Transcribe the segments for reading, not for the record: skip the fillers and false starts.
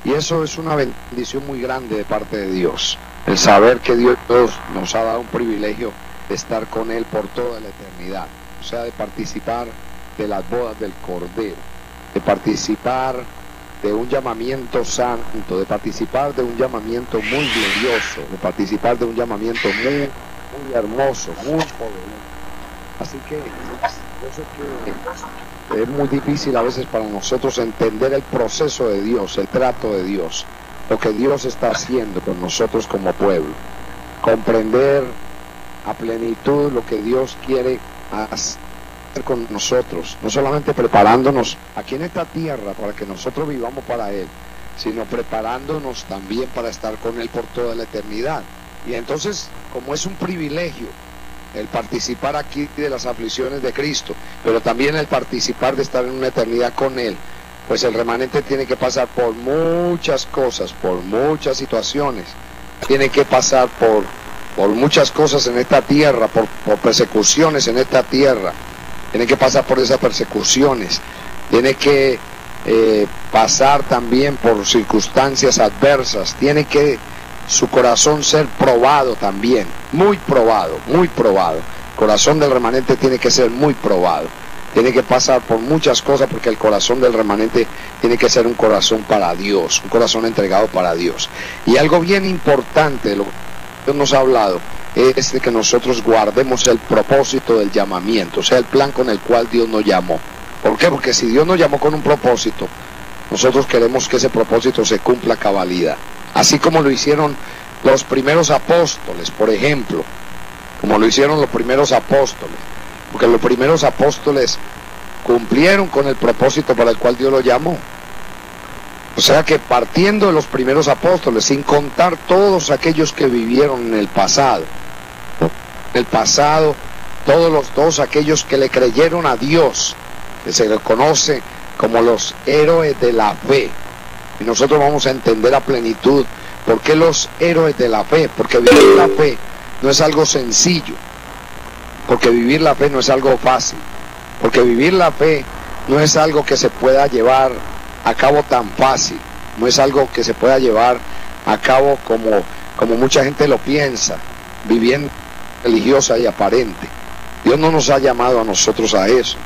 Y eso es una bendición muy grande de parte de Dios. El saber que Dios nos ha dado un privilegio de estar con Él por toda la eternidad. O sea, de participar de las bodas del Cordero, de participar de un llamamiento santo, de participar de un llamamiento muy glorioso, de participar de un llamamiento muy hermoso, muy poderoso. Así que yo sé que es muy difícil a veces para nosotros entender el proceso de Dios, el trato de Dios, lo que Dios está haciendo con nosotros como pueblo, comprender a plenitud lo que Dios quiere hacer con nosotros, no solamente preparándonos aquí en esta tierra para que nosotros vivamos para Él, sino preparándonos también para estar con Él por toda la eternidad. Y entonces, como es un privilegio el participar aquí de las aflicciones de Cristo, pero también el participar de estar en una eternidad con Él, pues el remanente tiene que pasar por muchas cosas, por muchas situaciones, tiene que pasar por muchas cosas en esta tierra, por persecuciones en esta tierra, tiene que pasar por esas persecuciones, tiene que pasar también por circunstancias adversas, tiene que su corazón ser probado también, muy probado, muy probado. El corazón del remanente tiene que ser muy probado, tiene que pasar por muchas cosas, porque el corazón del remanente tiene que ser un corazón para Dios, un corazón entregado para Dios. Y algo bien importante de lo que Dios nos ha hablado es de que nosotros guardemos el propósito del llamamiento, o sea, el plan con el cual Dios nos llamó. ¿Por qué? Porque si Dios nos llamó con un propósito, nosotros queremos que ese propósito se cumpla a cabalidad. Así como lo hicieron los primeros apóstoles, por ejemplo, como lo hicieron los primeros apóstoles, porque los primeros apóstoles cumplieron con el propósito para el cual Dios los llamó. O sea que partiendo de los primeros apóstoles, sin contar todos aquellos que vivieron en el pasado, todos aquellos que le creyeron a Dios, que se les conoce como los héroes de la fe. Y nosotros vamos a entender a plenitud por qué los héroes de la fe, porque vivir la fe no es algo sencillo, porque vivir la fe no es algo fácil, porque vivir la fe no es algo que se pueda llevar a cabo tan fácil, no es algo que se pueda llevar a cabo como mucha gente lo piensa, viviendo religiosa y aparente. Dios no nos ha llamado a nosotros a eso,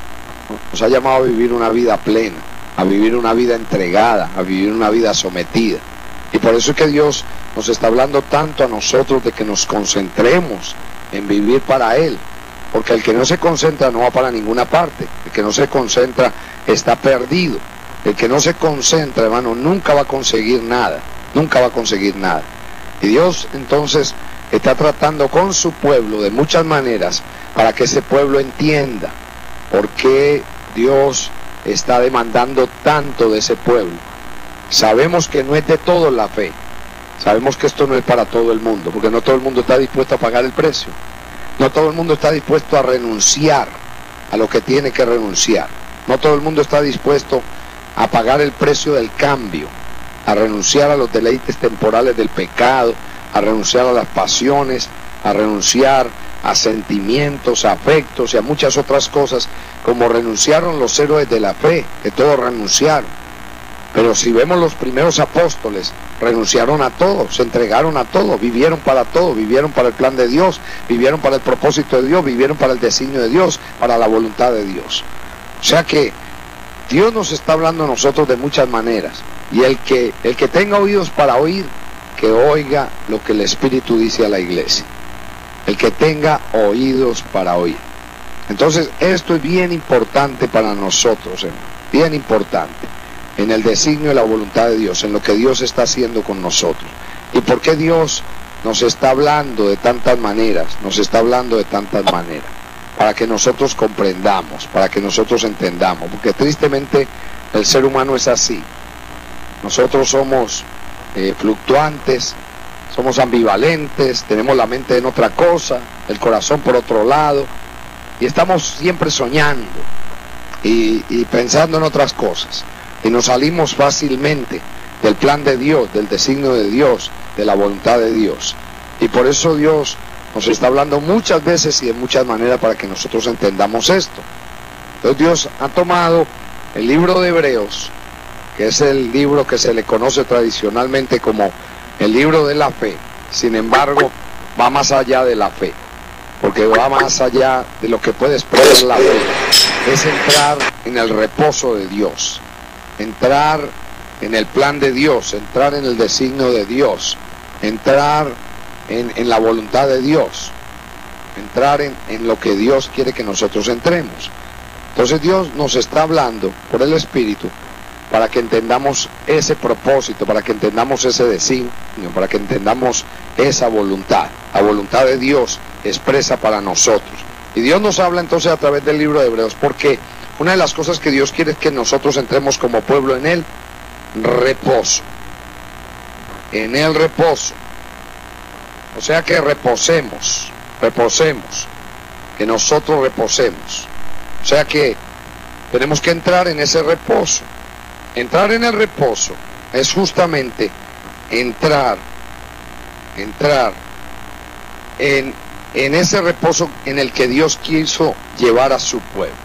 nos ha llamado a vivir una vida plena, a vivir una vida entregada, a vivir una vida sometida. Y por eso es que Dios nos está hablando tanto a nosotros de que nos concentremos en vivir para Él, porque el que no se concentra no va para ninguna parte, el que no se concentra está perdido, el que no se concentra, hermano, nunca va a conseguir nada, nunca va a conseguir nada. Y Dios entonces está tratando con su pueblo de muchas maneras para que ese pueblo entienda por qué Dios está demandando tanto de ese pueblo. Sabemos que no es de todo la fe, sabemos que esto no es para todo el mundo, porque no todo el mundo está dispuesto a pagar el precio, no todo el mundo está dispuesto a renunciar a lo que tiene que renunciar, no todo el mundo está dispuesto a pagar el precio del cambio, a renunciar a los deleites temporales del pecado, a renunciar a las pasiones, a renunciar a sentimientos, a afectos y a muchas otras cosas, como renunciaron los héroes de la fe, que todos renunciaron. Pero si vemos los primeros apóstoles, renunciaron a todo, se entregaron a todo, vivieron para todo, vivieron para el plan de Dios, vivieron para el propósito de Dios, vivieron para el designio de Dios, para la voluntad de Dios. O sea que Dios nos está hablando a nosotros de muchas maneras, y el que tenga oídos para oír, que oiga lo que el Espíritu dice a la iglesia. El que tenga oídos para oír. Entonces esto es bien importante para nosotros, hermano, bien importante, en el designio y la voluntad de Dios, en lo que Dios está haciendo con nosotros. ¿Y por qué Dios nos está hablando de tantas maneras? Nos está hablando de tantas maneras, para que nosotros comprendamos, para que nosotros entendamos, porque tristemente el ser humano es así. Nosotros somos fluctuantes, somos ambivalentes, tenemos la mente en otra cosa, el corazón por otro lado, y estamos siempre soñando y pensando en otras cosas, y nos salimos fácilmente del plan de Dios, del designio de Dios, de la voluntad de Dios. Y por eso Dios nos está hablando muchas veces y de muchas maneras para que nosotros entendamos esto. Entonces Dios ha tomado el libro de Hebreos, que es el libro que se le conoce tradicionalmente como el libro de la fe. Sin embargo, va más allá de la fe, porque va más allá de lo que puede expresar la fe. Es entrar en el reposo de Dios, entrar en el plan de Dios, entrar en el designio de Dios, entrar en la voluntad de Dios, entrar en lo que Dios quiere que nosotros entremos. Entonces Dios nos está hablando por el Espíritu para que entendamos ese propósito, para que entendamos ese designio, para que entendamos esa voluntad, la voluntad de Dios expresa para nosotros. Y Dios nos habla entonces a través del libro de Hebreos, porque una de las cosas que Dios quiere es que nosotros entremos como pueblo en el reposo. En el reposo. O sea que reposemos, que nosotros reposemos. O sea que tenemos que entrar en ese reposo. Entrar en el reposo es justamente entrar en ese reposo en el que Dios quiso llevar a su pueblo.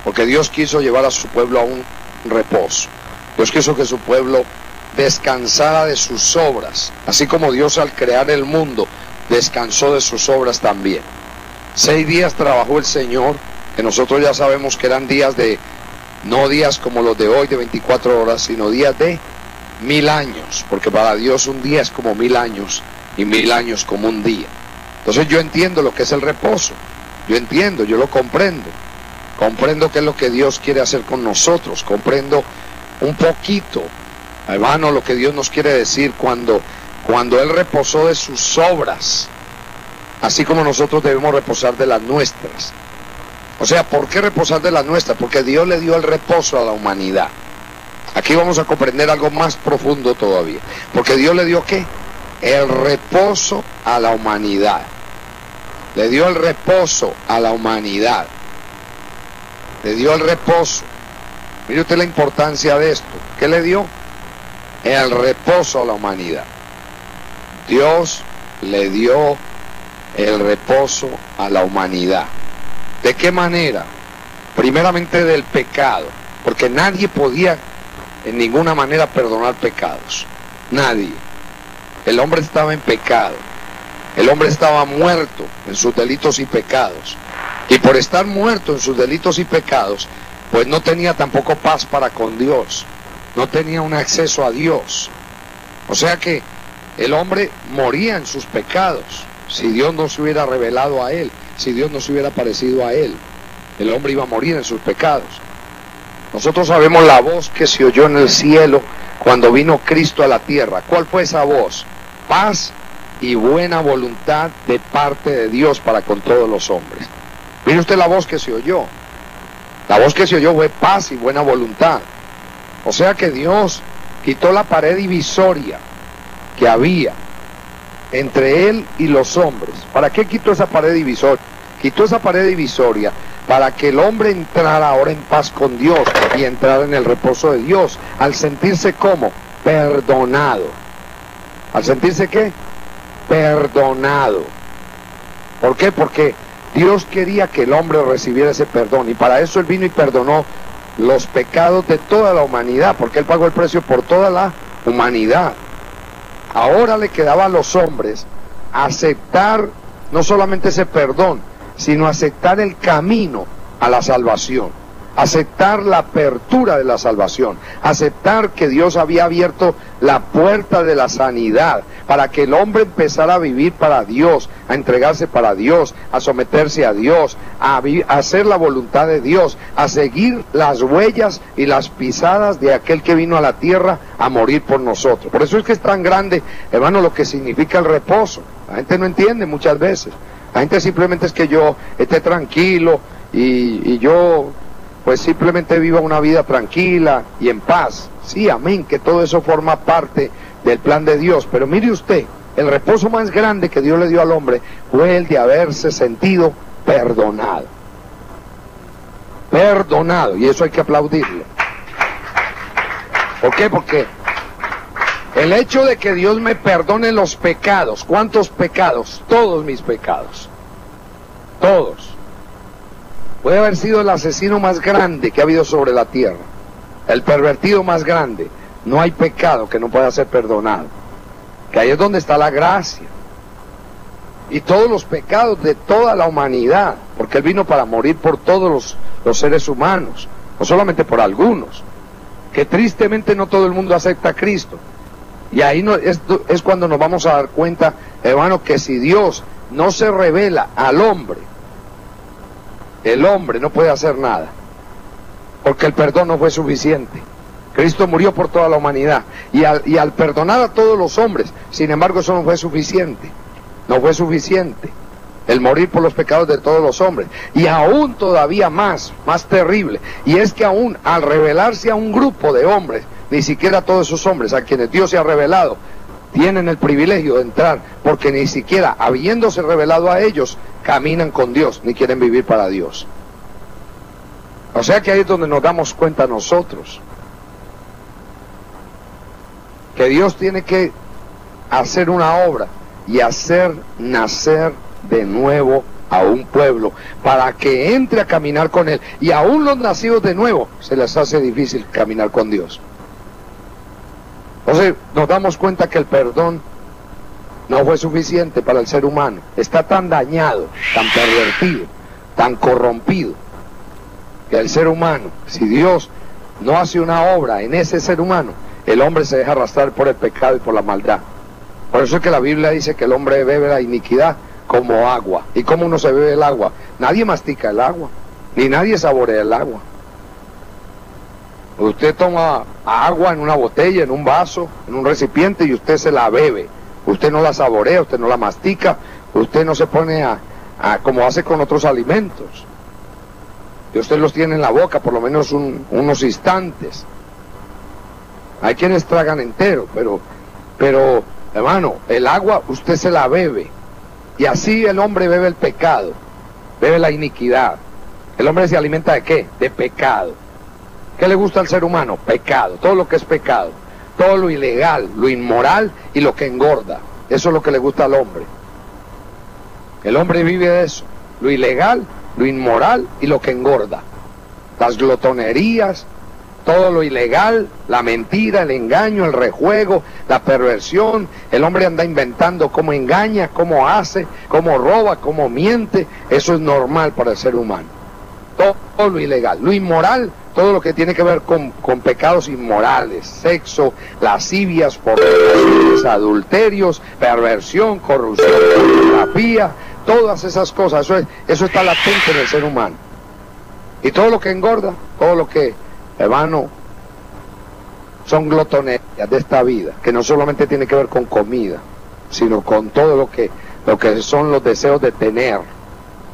Porque Dios quiso llevar a su pueblo a un reposo. Dios quiso que su pueblo descansara de sus obras, así como Dios al crear el mundo descansó de sus obras también. 6 días trabajó el Señor, que nosotros ya sabemos que eran días no días como los de hoy de 24 horas, sino días de 1000 años, porque para Dios un día es como 1000 años y 1000 años como un día. Entonces yo entiendo lo que es el reposo, yo lo comprendo qué es lo que Dios quiere hacer con nosotros, comprendo un poquito, hermano, lo que Dios nos quiere decir cuando Él reposó de sus obras, así como nosotros debemos reposar de las nuestras. O sea, ¿por qué reposar de las nuestras? Porque Dios le dio el reposo a la humanidad. Aquí vamos a comprender algo más profundo todavía. Porque Dios le dio ¿qué? El reposo a la humanidad. Le dio el reposo a la humanidad. Le dio el reposo. Mire usted la importancia de esto. ¿Qué le dio? El reposo a la humanidad. Dios le dio el reposo a la humanidad. ¿De qué manera? Primeramente del pecado, porque nadie podía en ninguna manera perdonar pecados. Nadie. El hombre estaba en pecado. El hombre estaba muerto en sus delitos y pecados. Y por estar muerto en sus delitos y pecados, pues no tenía tampoco paz para con Dios. No tenía un acceso a Dios. O sea que el hombre moría en sus pecados. Si Dios no se hubiera revelado a él, si Dios no se hubiera parecido a él, el hombre iba a morir en sus pecados. Nosotros sabemos la voz que se oyó en el cielo cuando vino Cristo a la tierra. ¿Cuál fue esa voz? Paz y buena voluntad de parte de Dios para con todos los hombres. Mire usted la voz que se oyó. La voz que se oyó fue paz y buena voluntad. O sea que Dios quitó la pared divisoria que había entre Él y los hombres. ¿Para qué quitó esa pared divisoria? Quitó esa pared divisoria para que el hombre entrara ahora en paz con Dios y entrara en el reposo de Dios, al sentirse como perdonado. ¿Al sentirse qué? Perdonado. ¿Por qué? Porque Dios quería que el hombre recibiera ese perdón, y para eso Él vino y perdonó los pecados de toda la humanidad, porque Él pagó el precio por toda la humanidad. Ahora le quedaba a los hombres aceptar no solamente ese perdón, sino aceptar el camino a la salvación, aceptar la apertura de la salvación, aceptar que Dios había abierto la puerta de la sanidad para que el hombre empezara a vivir para Dios, a entregarse para Dios, a someterse a Dios, a hacer la voluntad de Dios, a seguir las huellas y las pisadas de aquel que vino a la tierra a morir por nosotros. Por eso es que es tan grande, hermano, lo que significa el reposo. La gente no entiende muchas veces. La gente simplemente es que yo esté tranquilo y yo pues simplemente viva una vida tranquila y en paz. Sí, amén, que todo eso forma parte del plan de Dios. Pero mire usted, el reposo más grande que Dios le dio al hombre fue el de haberse sentido perdonado. Perdonado, y eso hay que aplaudirlo. ¿Por qué? Porque el hecho de que Dios me perdone los pecados, ¿cuántos pecados? Todos mis pecados. Todos. Puede haber sido el asesino más grande que ha habido sobre la tierra. el pervertido más grande, no hay pecado que no pueda ser perdonado. Que ahí es donde está la gracia. Y todos los pecados de toda la humanidad, porque Él vino para morir por todos los seres humanos, no solamente por algunos, que tristemente no todo el mundo acepta a Cristo. Y ahí es cuando nos vamos a dar cuenta, hermano, que si Dios no se revela al hombre, el hombre no puede hacer nada, porque el perdón no fue suficiente. Cristo murió por toda la humanidad, y al perdonar a todos los hombres, sin embargo, eso no fue suficiente. No fue suficiente el morir por los pecados de todos los hombres. Y aún todavía más terrible, y es que aún al revelarse a un grupo de hombres, ni siquiera todos esos hombres a quienes Dios se ha revelado tienen el privilegio de entrar, porque ni siquiera habiéndose revelado a ellos caminan con Dios, ni quieren vivir para Dios. O sea que ahí es donde nos damos cuenta nosotros que Dios tiene que hacer una obra y hacer nacer de nuevo a un pueblo para que entre a caminar con Él. Y aún los nacidos de nuevo se les hace difícil caminar con Dios. Entonces nos damos cuenta que el perdón no fue suficiente para el ser humano. Está tan dañado, tan pervertido, tan corrompido, que el ser humano, si Dios no hace una obra en ese ser humano, el hombre se deja arrastrar por el pecado y por la maldad. Por eso es que la Biblia dice que el hombre bebe la iniquidad como agua. ¿Y cómo uno se bebe el agua? Nadie mastica el agua, ni nadie saborea el agua. Usted toma agua en una botella, en un vaso, en un recipiente, y usted se la bebe. Usted no la saborea, usted no la mastica, usted no se pone a como hace con otros alimentos. Y usted los tiene en la boca por lo menos unos instantes. Hay quienes tragan entero, pero hermano, el agua usted se la bebe. Y así el hombre bebe el pecado, bebe la iniquidad. El hombre se alimenta ¿de qué? De pecado. ¿Qué le gusta al ser humano? Pecado, todo lo que es pecado, todo lo ilegal, lo inmoral y lo que engorda. Eso es lo que le gusta al hombre. El hombre vive de eso, lo ilegal, lo inmoral y lo que engorda. Las glotonerías, todo lo ilegal, la mentira, el engaño, el rejuego, la perversión. El hombre anda inventando cómo engaña, cómo hace, cómo roba, cómo miente. Eso es normal para el ser humano. Todo lo ilegal, lo inmoral, todo lo que tiene que ver con pecados inmorales, sexo, lascivias, pornografías, adulterios, perversión, corrupción, pornografía, todas esas cosas, eso está latente en el ser humano. Y todo lo que engorda, todo lo que, hermano, son glotonerías de esta vida, que no solamente tiene que ver con comida, sino con todo lo que son los deseos de tener,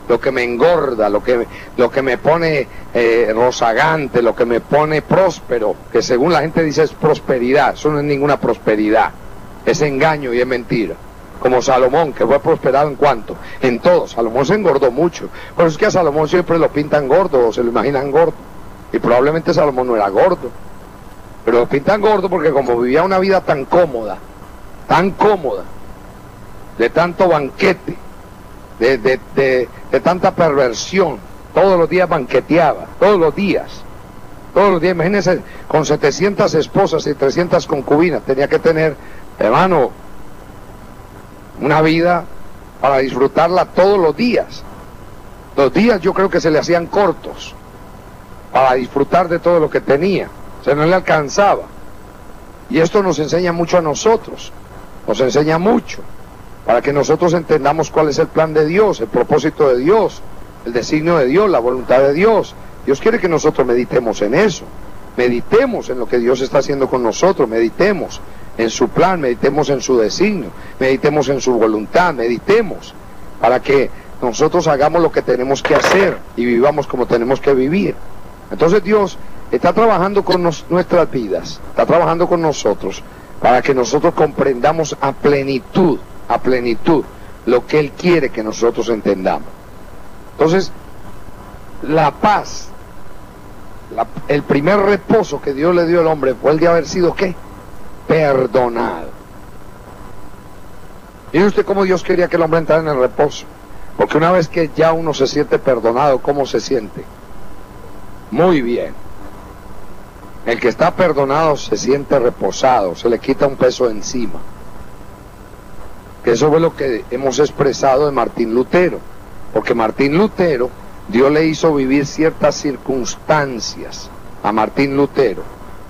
lo que me engorda, lo que me pone rozagante, lo que me pone próspero, que según la gente dice es prosperidad. Eso no es ninguna prosperidad, es engaño y es mentira. Como Salomón, que fue prosperado en cuanto, en todo. Salomón se engordó mucho, por eso es que a Salomón siempre lo pintan gordo o se lo imaginan gordo, y probablemente Salomón no era gordo, pero lo pintan gordo porque como vivía una vida tan cómoda, de tanto banquete, de tanta perversión, todos los días banqueteaba, todos los días, imagínense, con 700 esposas y 300 concubinas, tenía que tener, hermano, una vida para disfrutarla todos los días. Los días yo creo que se le hacían cortos para disfrutar de todo lo que tenía, se no le alcanzaba. Y esto nos enseña mucho a nosotros, nos enseña mucho, para que nosotros entendamos cuál es el plan de Dios, el propósito de Dios, el designio de Dios, la voluntad de Dios. Dios quiere que nosotros meditemos en eso, meditemos en lo que Dios está haciendo con nosotros, meditemos en su plan, meditemos en su designio, meditemos en su voluntad, meditemos para que nosotros hagamos lo que tenemos que hacer y vivamos como tenemos que vivir. Entonces Dios está trabajando con nuestras vidas, está trabajando con nosotros para que nosotros comprendamos a plenitud lo que Él quiere que nosotros entendamos. Entonces, la paz, el primer reposo que Dios le dio al hombre fue el de haber sido, ¿qué? Perdonado. ¿Y usted cómo Dios quería que el hombre entrara en el reposo? Porque una vez que ya uno se siente perdonado, ¿cómo se siente? Muy bien. El que está perdonado se siente reposado, se le quita un peso encima. Que eso fue lo que hemos expresado de Martín Lutero, porque Martín Lutero, Dios le hizo vivir ciertas circunstancias a Martín Lutero,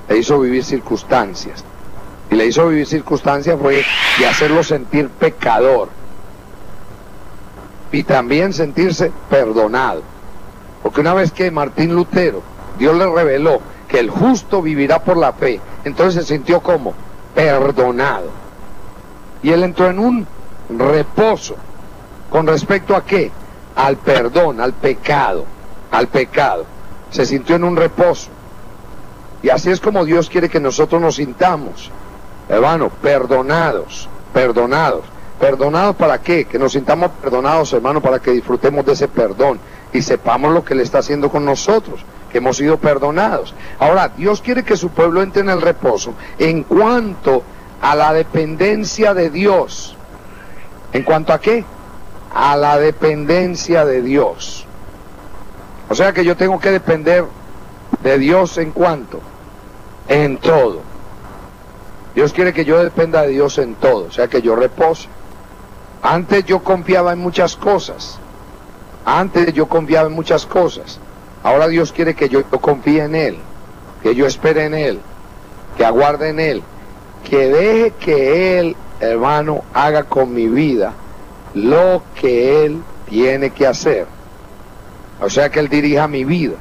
le hizo vivir circunstancias, y le hizo vivir circunstancias fue de hacerlo sentir pecador, y también sentirse perdonado, porque una vez que Martín Lutero, Dios le reveló que el justo vivirá por la fe, entonces se sintió como perdonado, y él entró en un reposo. ¿Con respecto a qué? Al perdón, al pecado, se sintió en un reposo. Y así es como Dios quiere que nosotros nos sintamos, hermano, perdonados. ¿Perdonados para qué? Que nos sintamos perdonados, hermano, para que disfrutemos de ese perdón y sepamos lo que Él está haciendo con nosotros, que hemos sido perdonados. Ahora, Dios quiere que su pueblo entre en el reposo en cuanto a la dependencia de Dios. ¿En cuanto a qué? A la dependencia de Dios. O sea que yo tengo que depender de Dios en cuanto, en todo. Dios quiere que yo dependa de Dios en todo, o sea que yo repose. Antes yo confiaba en muchas cosas, ahora Dios quiere que yo confíe en Él, que yo espere en Él, que aguarde en Él, que deje que Él, hermano, haga con mi vida lo que Él tiene que hacer, o sea que Él dirija mi vida.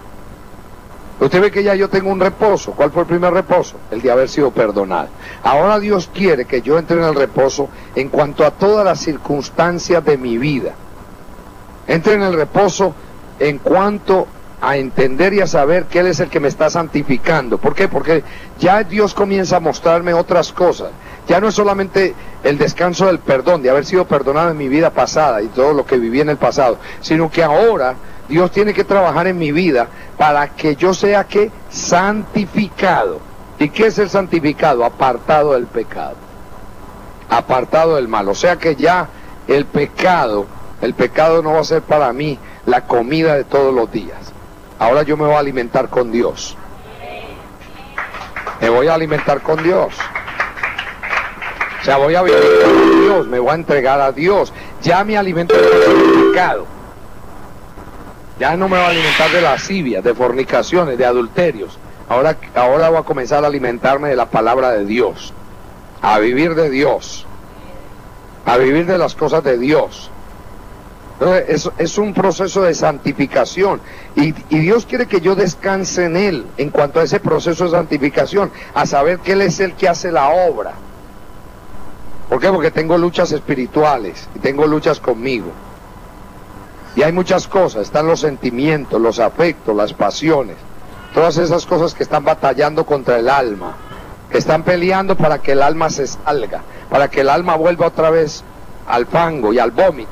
Usted ve que ya yo tengo un reposo. ¿Cuál fue el primer reposo? El de haber sido perdonado. Ahora Dios quiere que yo entre en el reposo en cuanto a todas las circunstancias de mi vida. Entre en el reposo en cuanto a entender y a saber que Él es el que me está santificando. ¿Por qué? Porque ya Dios comienza a mostrarme otras cosas. Ya no es solamente el descanso del perdón, de haber sido perdonado en mi vida pasada y todo lo que viví en el pasado, sino que ahora Dios tiene que trabajar en mi vida para que yo sea, ¿qué? Santificado. ¿Y qué es el santificado? Apartado del pecado, apartado del mal. O sea que ya el pecado no va a ser para mí la comida de todos los días. Ahora yo me voy a alimentar con Dios. Me voy a alimentar con Dios. O sea, voy a vivir con Dios, me voy a entregar a Dios. Ya me alimento del pecado. Ya no me voy a alimentar de lascivias, de fornicaciones, de adulterios. Ahora voy a comenzar a alimentarme de la palabra de Dios, a vivir de Dios, a vivir de las cosas de Dios. Entonces, es un proceso de santificación y Dios quiere que yo descanse en Él en cuanto a ese proceso de santificación, a saber que Él es el que hace la obra. ¿Por qué? Porque tengo luchas espirituales y tengo luchas conmigo. Y hay muchas cosas, están los sentimientos, los afectos, las pasiones, todas esas cosas que están batallando contra el alma, que están peleando para que el alma se salga, para que el alma vuelva otra vez al fango y al vómito,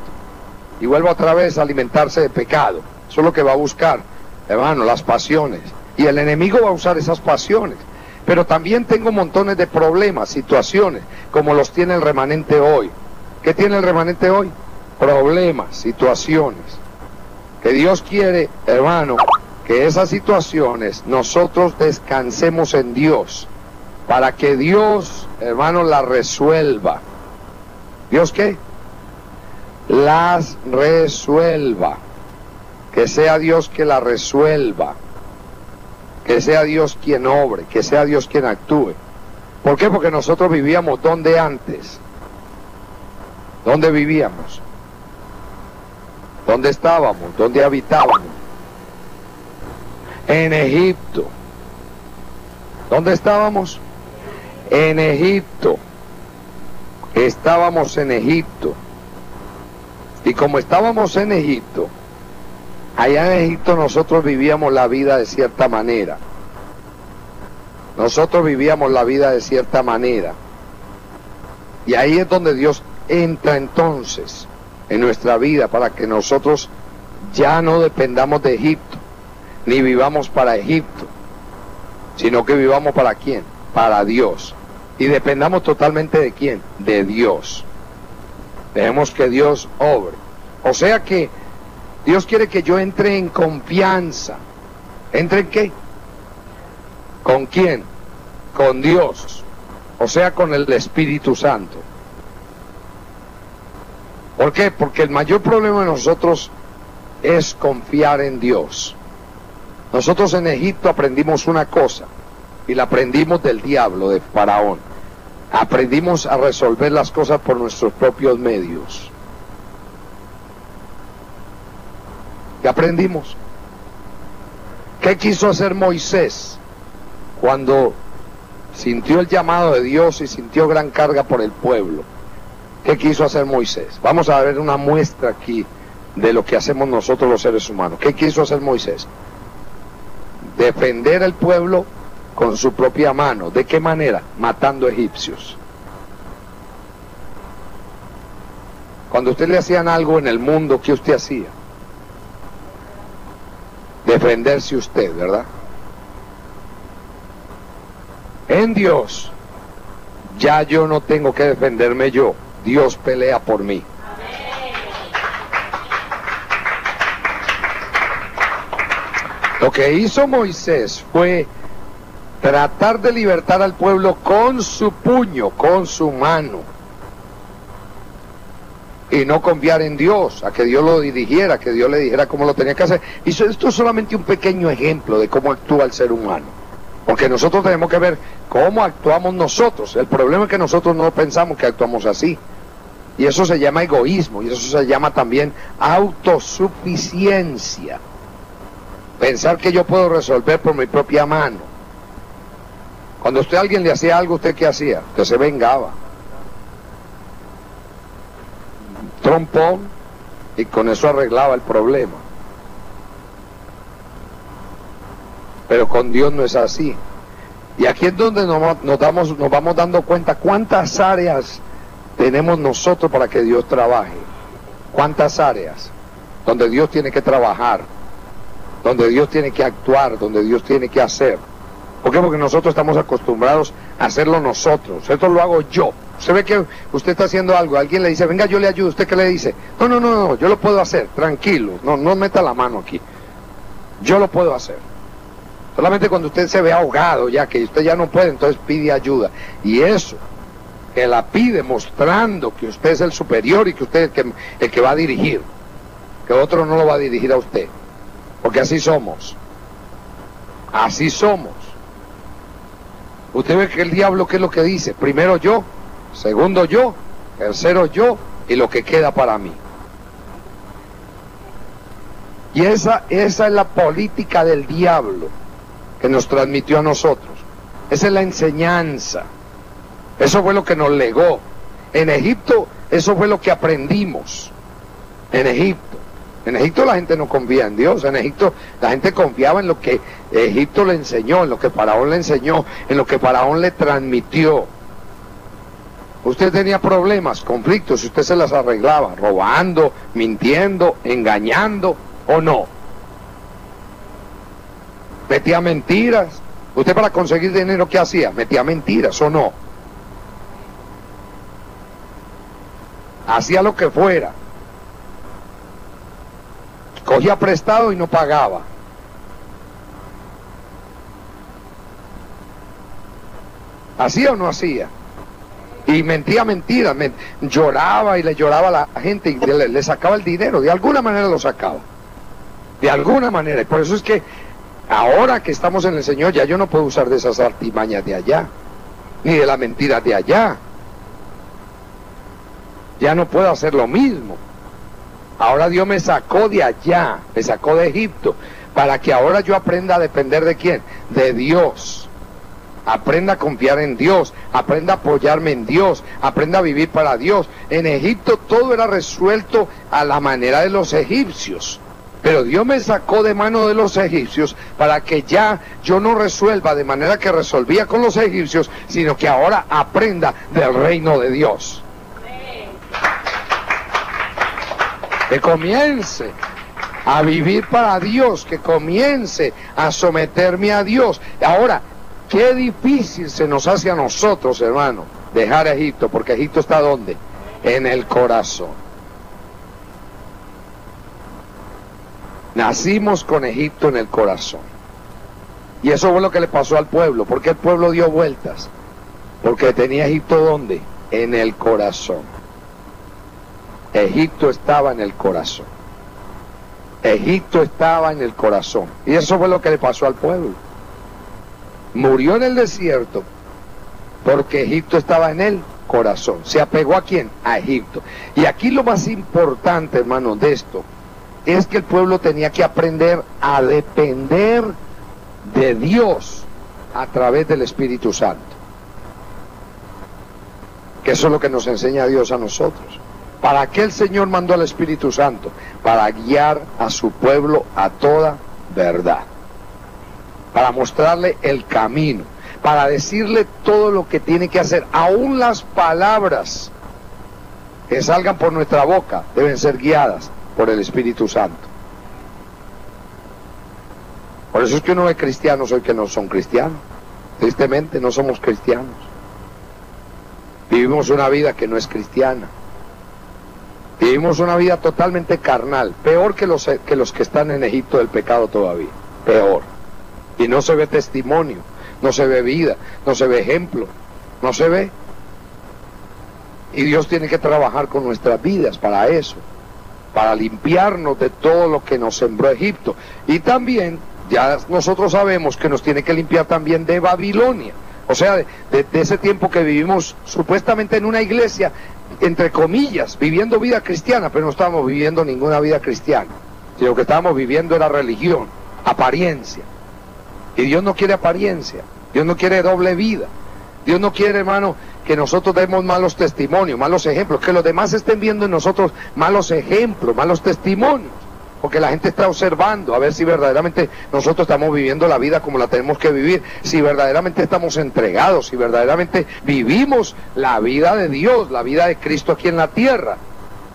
y vuelva otra vez a alimentarse de pecado. Eso es lo que va a buscar, hermano, las pasiones. Y el enemigo va a usar esas pasiones. Pero también tengo montones de problemas, situaciones, como los tiene el remanente hoy. ¿Qué tiene el remanente hoy? Problemas, situaciones, que Dios quiere, hermano, que esas situaciones nosotros descansemos en Dios, para que Dios, hermano, las resuelva. ¿Dios qué? Las resuelva. Que sea Dios que las resuelva, que sea Dios quien obre, que sea Dios quien actúe. ¿Por qué? Porque nosotros vivíamos ¿dónde antes? ¿Dónde vivíamos? ¿Dónde estábamos? ¿Dónde habitábamos? En Egipto. ¿Dónde estábamos? En Egipto. Estábamos en Egipto. Y como estábamos en Egipto, allá en Egipto nosotros vivíamos la vida de cierta manera. Nosotros vivíamos la vida de cierta manera. Y ahí es donde Dios entra entonces en nuestra vida, para que nosotros ya no dependamos de Egipto, ni vivamos para Egipto, sino que vivamos ¿para quién? Para Dios. Y dependamos totalmente ¿de quién? De Dios. Dejemos que Dios obre. O sea que Dios quiere que yo entre en confianza. ¿Entre en qué? ¿Con quién? Con Dios, o sea, con el Espíritu Santo. ¿Por qué? Porque el mayor problema de nosotros es confiar en Dios. Nosotros en Egipto aprendimos una cosa, y la aprendimos del diablo, de Faraón. Aprendimos a resolver las cosas por nuestros propios medios. ¿Qué aprendimos? ¿Qué quiso hacer Moisés cuando sintió el llamado de Dios y sintió gran carga por el pueblo? ¿Qué quiso hacer Moisés? Vamos a ver una muestra aquí de lo que hacemos nosotros los seres humanos. ¿Qué quiso hacer Moisés? Defender al pueblo con su propia mano. ¿De qué manera? Matando egipcios. Cuando a usted le hacían algo en el mundo, ¿qué usted hacía? Defenderse usted, ¿verdad? En Dios, ya yo no tengo que defenderme yo. Dios pelea por mí. Lo que hizo Moisés fue tratar de libertar al pueblo con su puño, con su mano, y no confiar en Dios, a que Dios lo dirigiera, que Dios le dijera cómo lo tenía que hacer. Y esto es solamente un pequeño ejemplo de cómo actúa el ser humano, porque nosotros tenemos que ver cómo actuamos nosotros. El problema es que nosotros no pensamos que actuamos así, y eso se llama egoísmo, y eso se llama también autosuficiencia. Pensar que yo puedo resolver por mi propia mano. Cuando usted a alguien le hacía algo, ¿usted qué hacía? Usted se vengaba. Trompón, y con eso arreglaba el problema. Pero con Dios no es así. Y aquí es donde nos vamos dando cuenta cuántas áreas tenemos nosotros para que Dios trabaje. Cuántas áreas donde Dios tiene que trabajar, donde Dios tiene que actuar, donde Dios tiene que hacer. ¿Por qué? Porque nosotros estamos acostumbrados a hacerlo nosotros. Esto lo hago yo. Usted ve que usted está haciendo algo, alguien le dice, venga, yo le ayudo. ¿Usted qué le dice? No, yo lo puedo hacer, tranquilo, no meta la mano aquí. Yo lo puedo hacer. Solamente cuando usted se ve ahogado, ya que usted ya no puede, entonces pide ayuda. Y eso, que la pide mostrando que usted es el superior y que usted es el que va a dirigir, que otro no lo va a dirigir a usted. Porque así somos. Así somos. Usted ve que el diablo, ¿qué es lo que dice? Primero yo, segundo yo, tercero yo, y lo que queda para mí. Y esa es la política del diablo que nos transmitió a nosotros. Esa es la enseñanza. Eso fue lo que nos legó. En Egipto, eso fue lo que aprendimos. En Egipto. En Egipto la gente no confía en Dios. En Egipto la gente confiaba en lo que Egipto le enseñó, en lo que Faraón le enseñó, en lo que Faraón le transmitió. Usted tenía problemas, conflictos, y usted se las arreglaba, robando, mintiendo, engañando, ¿o no? Metía mentiras. ¿Usted para conseguir dinero qué hacía? Metía mentiras, ¿o no? Hacía lo que fuera. Cogía prestado y no pagaba. ¿Hacía o no hacía? Y mentía mentiras, lloraba y le lloraba a la gente y le sacaba el dinero, de alguna manera lo sacaba. De alguna manera. Y por eso es que ahora que estamos en el Señor, ya yo no puedo usar de esas artimañas de allá, ni de las mentiras de allá. Ya no puedo hacer lo mismo. Ahora Dios me sacó de allá, me sacó de Egipto, para que ahora yo aprenda a depender de ¿quién? De Dios. Aprenda a confiar en Dios, aprenda a apoyarme en Dios, aprenda a vivir para Dios. En Egipto todo era resuelto a la manera de los egipcios, pero Dios me sacó de mano de los egipcios para que ya yo no resuelva de manera que resolvía con los egipcios, sino que ahora aprenda del reino de Dios. Que comience a vivir para Dios, que comience a someterme a Dios. Ahora, qué difícil se nos hace a nosotros, hermano, dejar Egipto, porque Egipto está ¿dónde? En el corazón. Nacimos con Egipto en el corazón. Y eso fue lo que le pasó al pueblo. ¿Por qué el pueblo dio vueltas? Porque tenía Egipto, ¿dónde? En el corazón. Egipto estaba en el corazón. Egipto estaba en el corazón. Y eso fue lo que le pasó al pueblo. Murió en el desierto porque Egipto estaba en el corazón. ¿Se apegó a quién? A Egipto. Y aquí lo más importante, hermanos, de esto es que el pueblo tenía que aprender a depender de Dios a través del Espíritu Santo. Que eso es lo que nos enseña Dios a nosotros. ¿Para qué el Señor mandó al Espíritu Santo? Para guiar a su pueblo a toda verdad. Para mostrarle el camino. Para decirle todo lo que tiene que hacer. Aún las palabras que salgan por nuestra boca deben ser guiadas por el Espíritu Santo. Por eso es que uno ve cristianos hoy que no son cristianos. Tristemente no somos cristianos. Vivimos una vida que no es cristiana. Vivimos una vida totalmente carnal, peor que los que están en Egipto del pecado todavía, peor. Y no se ve testimonio, no se ve vida, no se ve ejemplo, no se ve. Y Dios tiene que trabajar con nuestras vidas para eso, para limpiarnos de todo lo que nos sembró Egipto. Y también, ya nosotros sabemos que nos tiene que limpiar también de Babilonia. O sea, de ese tiempo que vivimos supuestamente en una iglesia, entre comillas, viviendo vida cristiana, pero no estábamos viviendo ninguna vida cristiana, sino que estábamos viviendo era religión, apariencia. Y Dios no quiere apariencia, Dios no quiere doble vida. Dios no quiere, hermano, que nosotros demos malos testimonios, malos ejemplos, que los demás estén viendo en nosotros malos ejemplos, malos testimonios. Porque la gente está observando a ver si verdaderamente nosotros estamos viviendo la vida como la tenemos que vivir, si verdaderamente estamos entregados, si verdaderamente vivimos la vida de Dios, la vida de Cristo aquí en la tierra.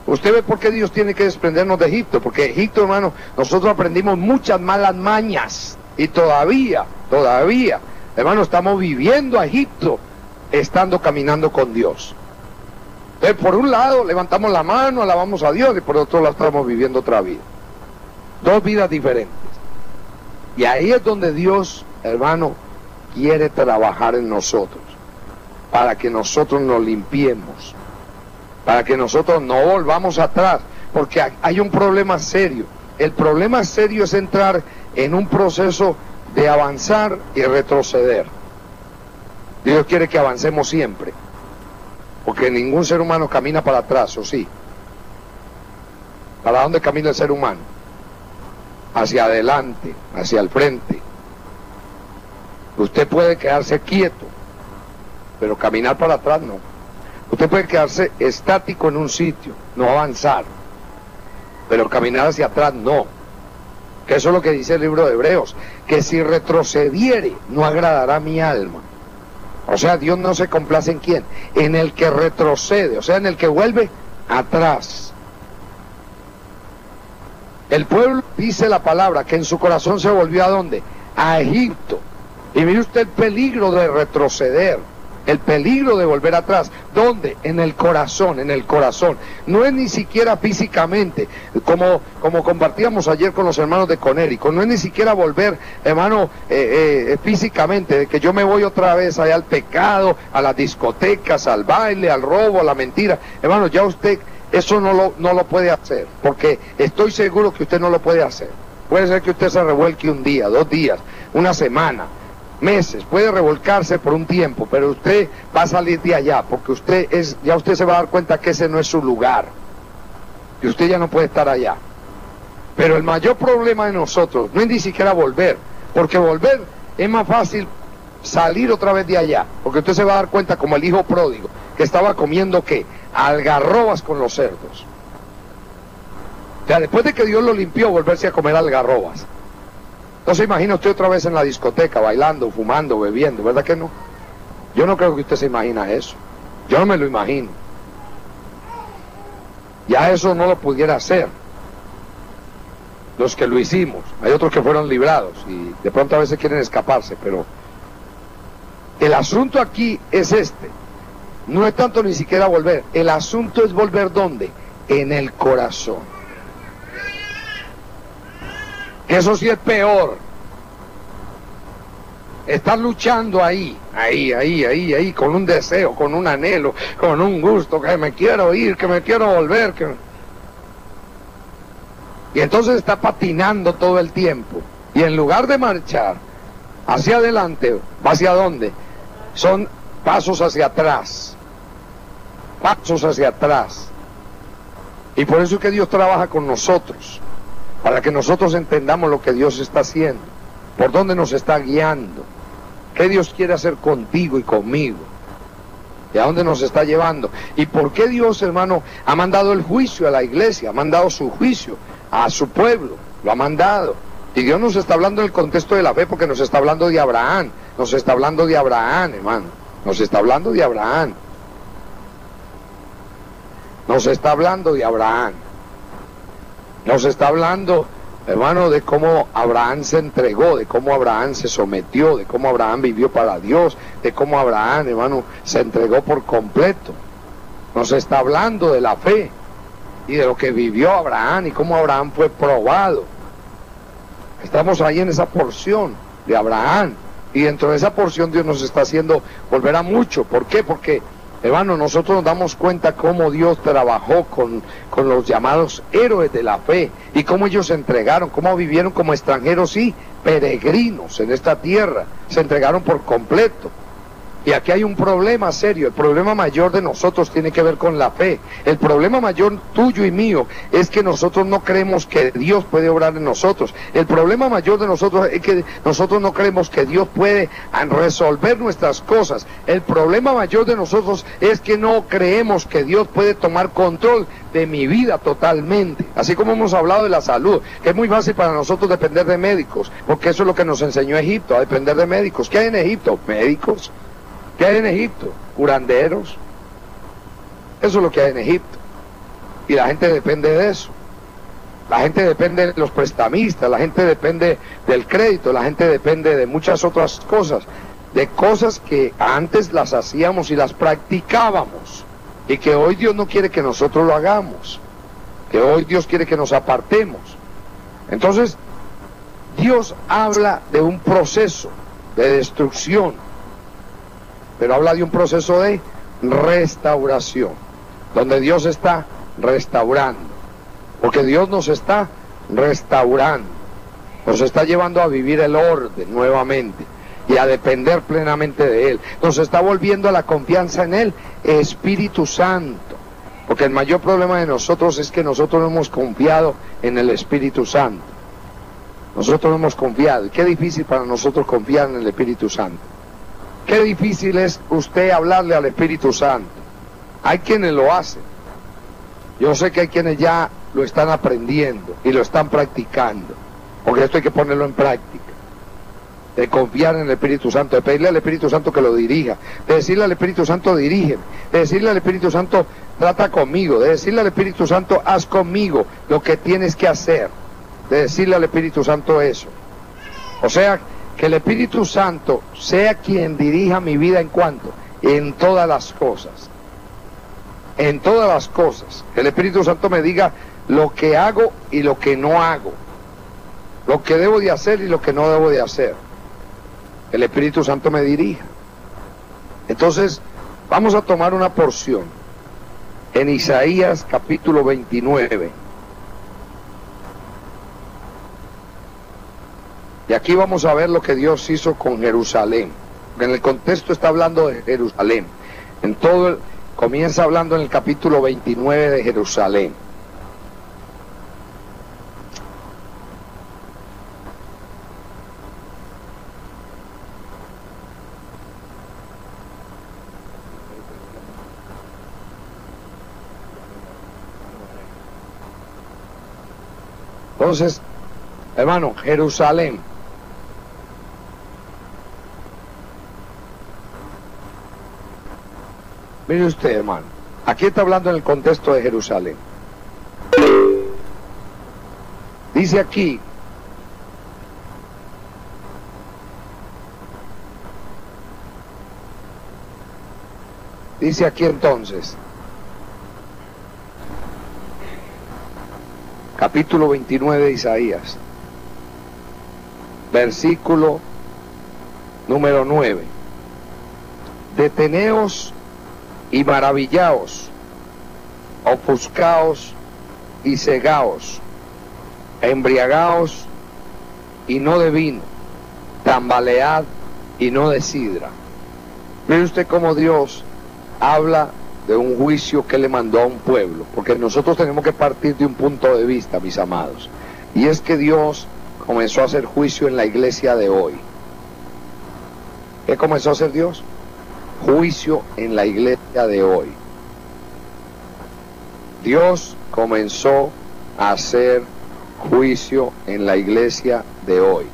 Usted ve por qué Dios tiene que desprendernos de Egipto, porque Egipto, hermano, nosotros aprendimos muchas malas mañas y todavía, hermano, estamos viviendo a Egipto estando caminando con Dios. Entonces, por un lado levantamos la mano, alabamos a Dios, y por otro lado estamos viviendo otra vida. Dos vidas diferentes. Y ahí es donde Dios, hermano, quiere trabajar en nosotros, para que nosotros nos limpiemos, para que nosotros no volvamos atrás, porque hay un problema serio. El problema serio es entrar en un proceso de avanzar y retroceder. Dios quiere que avancemos siempre, porque ningún ser humano camina para atrás, ¿o sí? ¿Para dónde camina el ser humano? Hacia adelante, hacia el frente. Usted puede quedarse quieto, pero caminar para atrás no. Usted puede quedarse estático en un sitio, no avanzar, pero caminar hacia atrás no. Que eso es lo que dice el libro de Hebreos, que si retrocediere no agradará mi alma. O sea, Dios no se complace en quién, en el que retrocede, o sea, en el que vuelve atrás. El pueblo, dice la palabra, que en su corazón se volvió ¿a dónde? A Egipto. Y mire usted el peligro de retroceder, el peligro de volver atrás. ¿Dónde? En el corazón, en el corazón. No es ni siquiera físicamente, como compartíamos ayer con los hermanos de Conérico, no es ni siquiera volver, hermano, físicamente, de que yo me voy otra vez allá al pecado, a las discotecas, al baile, al robo, a la mentira. Hermano, ya usted eso no lo puede hacer, porque estoy seguro que usted no lo puede hacer. Puede ser que usted se revuelque un día, 2 días, una semana, meses, puede revolcarse por un tiempo, pero usted va a salir de allá, porque ya usted se va a dar cuenta que ese no es su lugar, y usted ya no puede estar allá. Pero el mayor problema de nosotros no es ni siquiera volver, porque volver es más fácil salir otra vez de allá, porque usted se va a dar cuenta como el hijo pródigo, que estaba comiendo ¿qué? Algarrobas con los cerdos. O sea, después de que Dios lo limpió, volverse a comer algarrobas. No se imagina usted otra vez en la discoteca, bailando, fumando, bebiendo, ¿verdad que no? Yo no creo que usted se imagina eso. Yo no me lo imagino. Ya eso no lo pudiera hacer los que lo hicimos. Hay otros que fueron librados y de pronto a veces quieren escaparse, pero el asunto aquí es este. No es tanto ni siquiera volver, el asunto es volver ¿dónde? En el corazón. Que eso sí es peor. Estás luchando ahí, con un deseo, con un anhelo, con un gusto, que me quiero ir, que me quiero volver. Y entonces está patinando todo el tiempo. Y en lugar de marchar hacia adelante, ¿va hacia dónde? Son pasos hacia atrás. Pasos hacia atrás. Y por eso es que Dios trabaja con nosotros, para que nosotros entendamos lo que Dios está haciendo, por dónde nos está guiando, qué Dios quiere hacer contigo y conmigo, y a dónde nos está llevando. Y por qué Dios, hermano, ha mandado el juicio a la iglesia, ha mandado su juicio a su pueblo, lo ha mandado. Y Dios nos está hablando en el contexto de la fe, porque nos está hablando de Abraham, nos está hablando de Abraham, hermano, nos está hablando de Abraham. Nos está hablando de Abraham. Nos está hablando, hermano, de cómo Abraham se entregó, de cómo Abraham se sometió, de cómo Abraham vivió para Dios, de cómo Abraham, hermano, se entregó por completo. Nos está hablando de la fe y de lo que vivió Abraham y cómo Abraham fue probado. Estamos ahí en esa porción de Abraham, y dentro de esa porción Dios nos está haciendo volver a mucho. ¿Por qué? Porque, hermano, nosotros nos damos cuenta cómo Dios trabajó con los llamados héroes de la fe, y cómo ellos se entregaron, cómo vivieron como extranjeros y peregrinos en esta tierra, se entregaron por completo. Y aquí hay un problema serio. El problema mayor de nosotros tiene que ver con la fe. El problema mayor tuyo y mío es que nosotros no creemos que Dios puede obrar en nosotros. El problema mayor de nosotros es que nosotros no creemos que Dios puede resolver nuestras cosas. El problema mayor de nosotros es que no creemos que Dios puede tomar control de mi vida totalmente. Así como hemos hablado de la salud, que es muy fácil para nosotros depender de médicos, porque eso es lo que nos enseñó Egipto, a depender de médicos. ¿Qué hay en Egipto? Médicos. ¿Qué hay en Egipto? Curanderos. Eso es lo que hay en Egipto. Y la gente depende de eso. La gente depende de los prestamistas, la gente depende del crédito, la gente depende de muchas otras cosas, de cosas que antes las hacíamos y las practicábamos, y que hoy Dios no quiere que nosotros lo hagamos, que hoy Dios quiere que nos apartemos. Entonces, Dios habla de un proceso de destrucción, pero habla de un proceso de restauración, donde Dios está restaurando, porque Dios nos está restaurando, nos está llevando a vivir el orden nuevamente y a depender plenamente de Él, nos está volviendo a la confianza en el Espíritu Santo, porque el mayor problema de nosotros es que nosotros no hemos confiado en el Espíritu Santo. Nosotros no hemos confiado, y qué difícil para nosotros confiar en el Espíritu Santo. Qué difícil es usted hablarle al Espíritu Santo. Hay quienes lo hacen. Yo sé que hay quienes ya lo están aprendiendo y lo están practicando, porque esto hay que ponerlo en práctica. De confiar en el Espíritu Santo, de pedirle al Espíritu Santo que lo dirija, de decirle al Espíritu Santo dirígeme, de decirle al Espíritu Santo trata conmigo, de decirle al Espíritu Santo haz conmigo lo que tienes que hacer, de decirle al Espíritu Santo eso. O sea, que el Espíritu Santo sea quien dirija mi vida en cuanto, en todas las cosas. En todas las cosas. Que el Espíritu Santo me diga lo que hago y lo que no hago. Lo que debo de hacer y lo que no debo de hacer. El Espíritu Santo me dirija. Entonces, vamos a tomar una porción en Isaías capítulo 29. Y aquí vamos a ver lo que Dios hizo con Jerusalén. En el contexto está hablando de Jerusalén. Comienza hablando en el capítulo 29 de Jerusalén. Entonces, hermano, Jerusalén. Mire usted, hermano, aquí está hablando en el contexto de Jerusalén. Dice aquí, entonces, capítulo 29 de Isaías, versículo Número 9. Deteneos y maravillaos, ofuscaos y cegaos, embriagaos y no de vino, tambalead y no de sidra. Mire usted cómo Dios habla de un juicio que le mandó a un pueblo, porque nosotros tenemos que partir de un punto de vista, mis amados, y es que Dios comenzó a hacer juicio en la iglesia de hoy. ¿Qué comenzó a hacer Dios? Juicio en la iglesia de hoy. Dios comenzó a hacer juicio en la iglesia de hoy.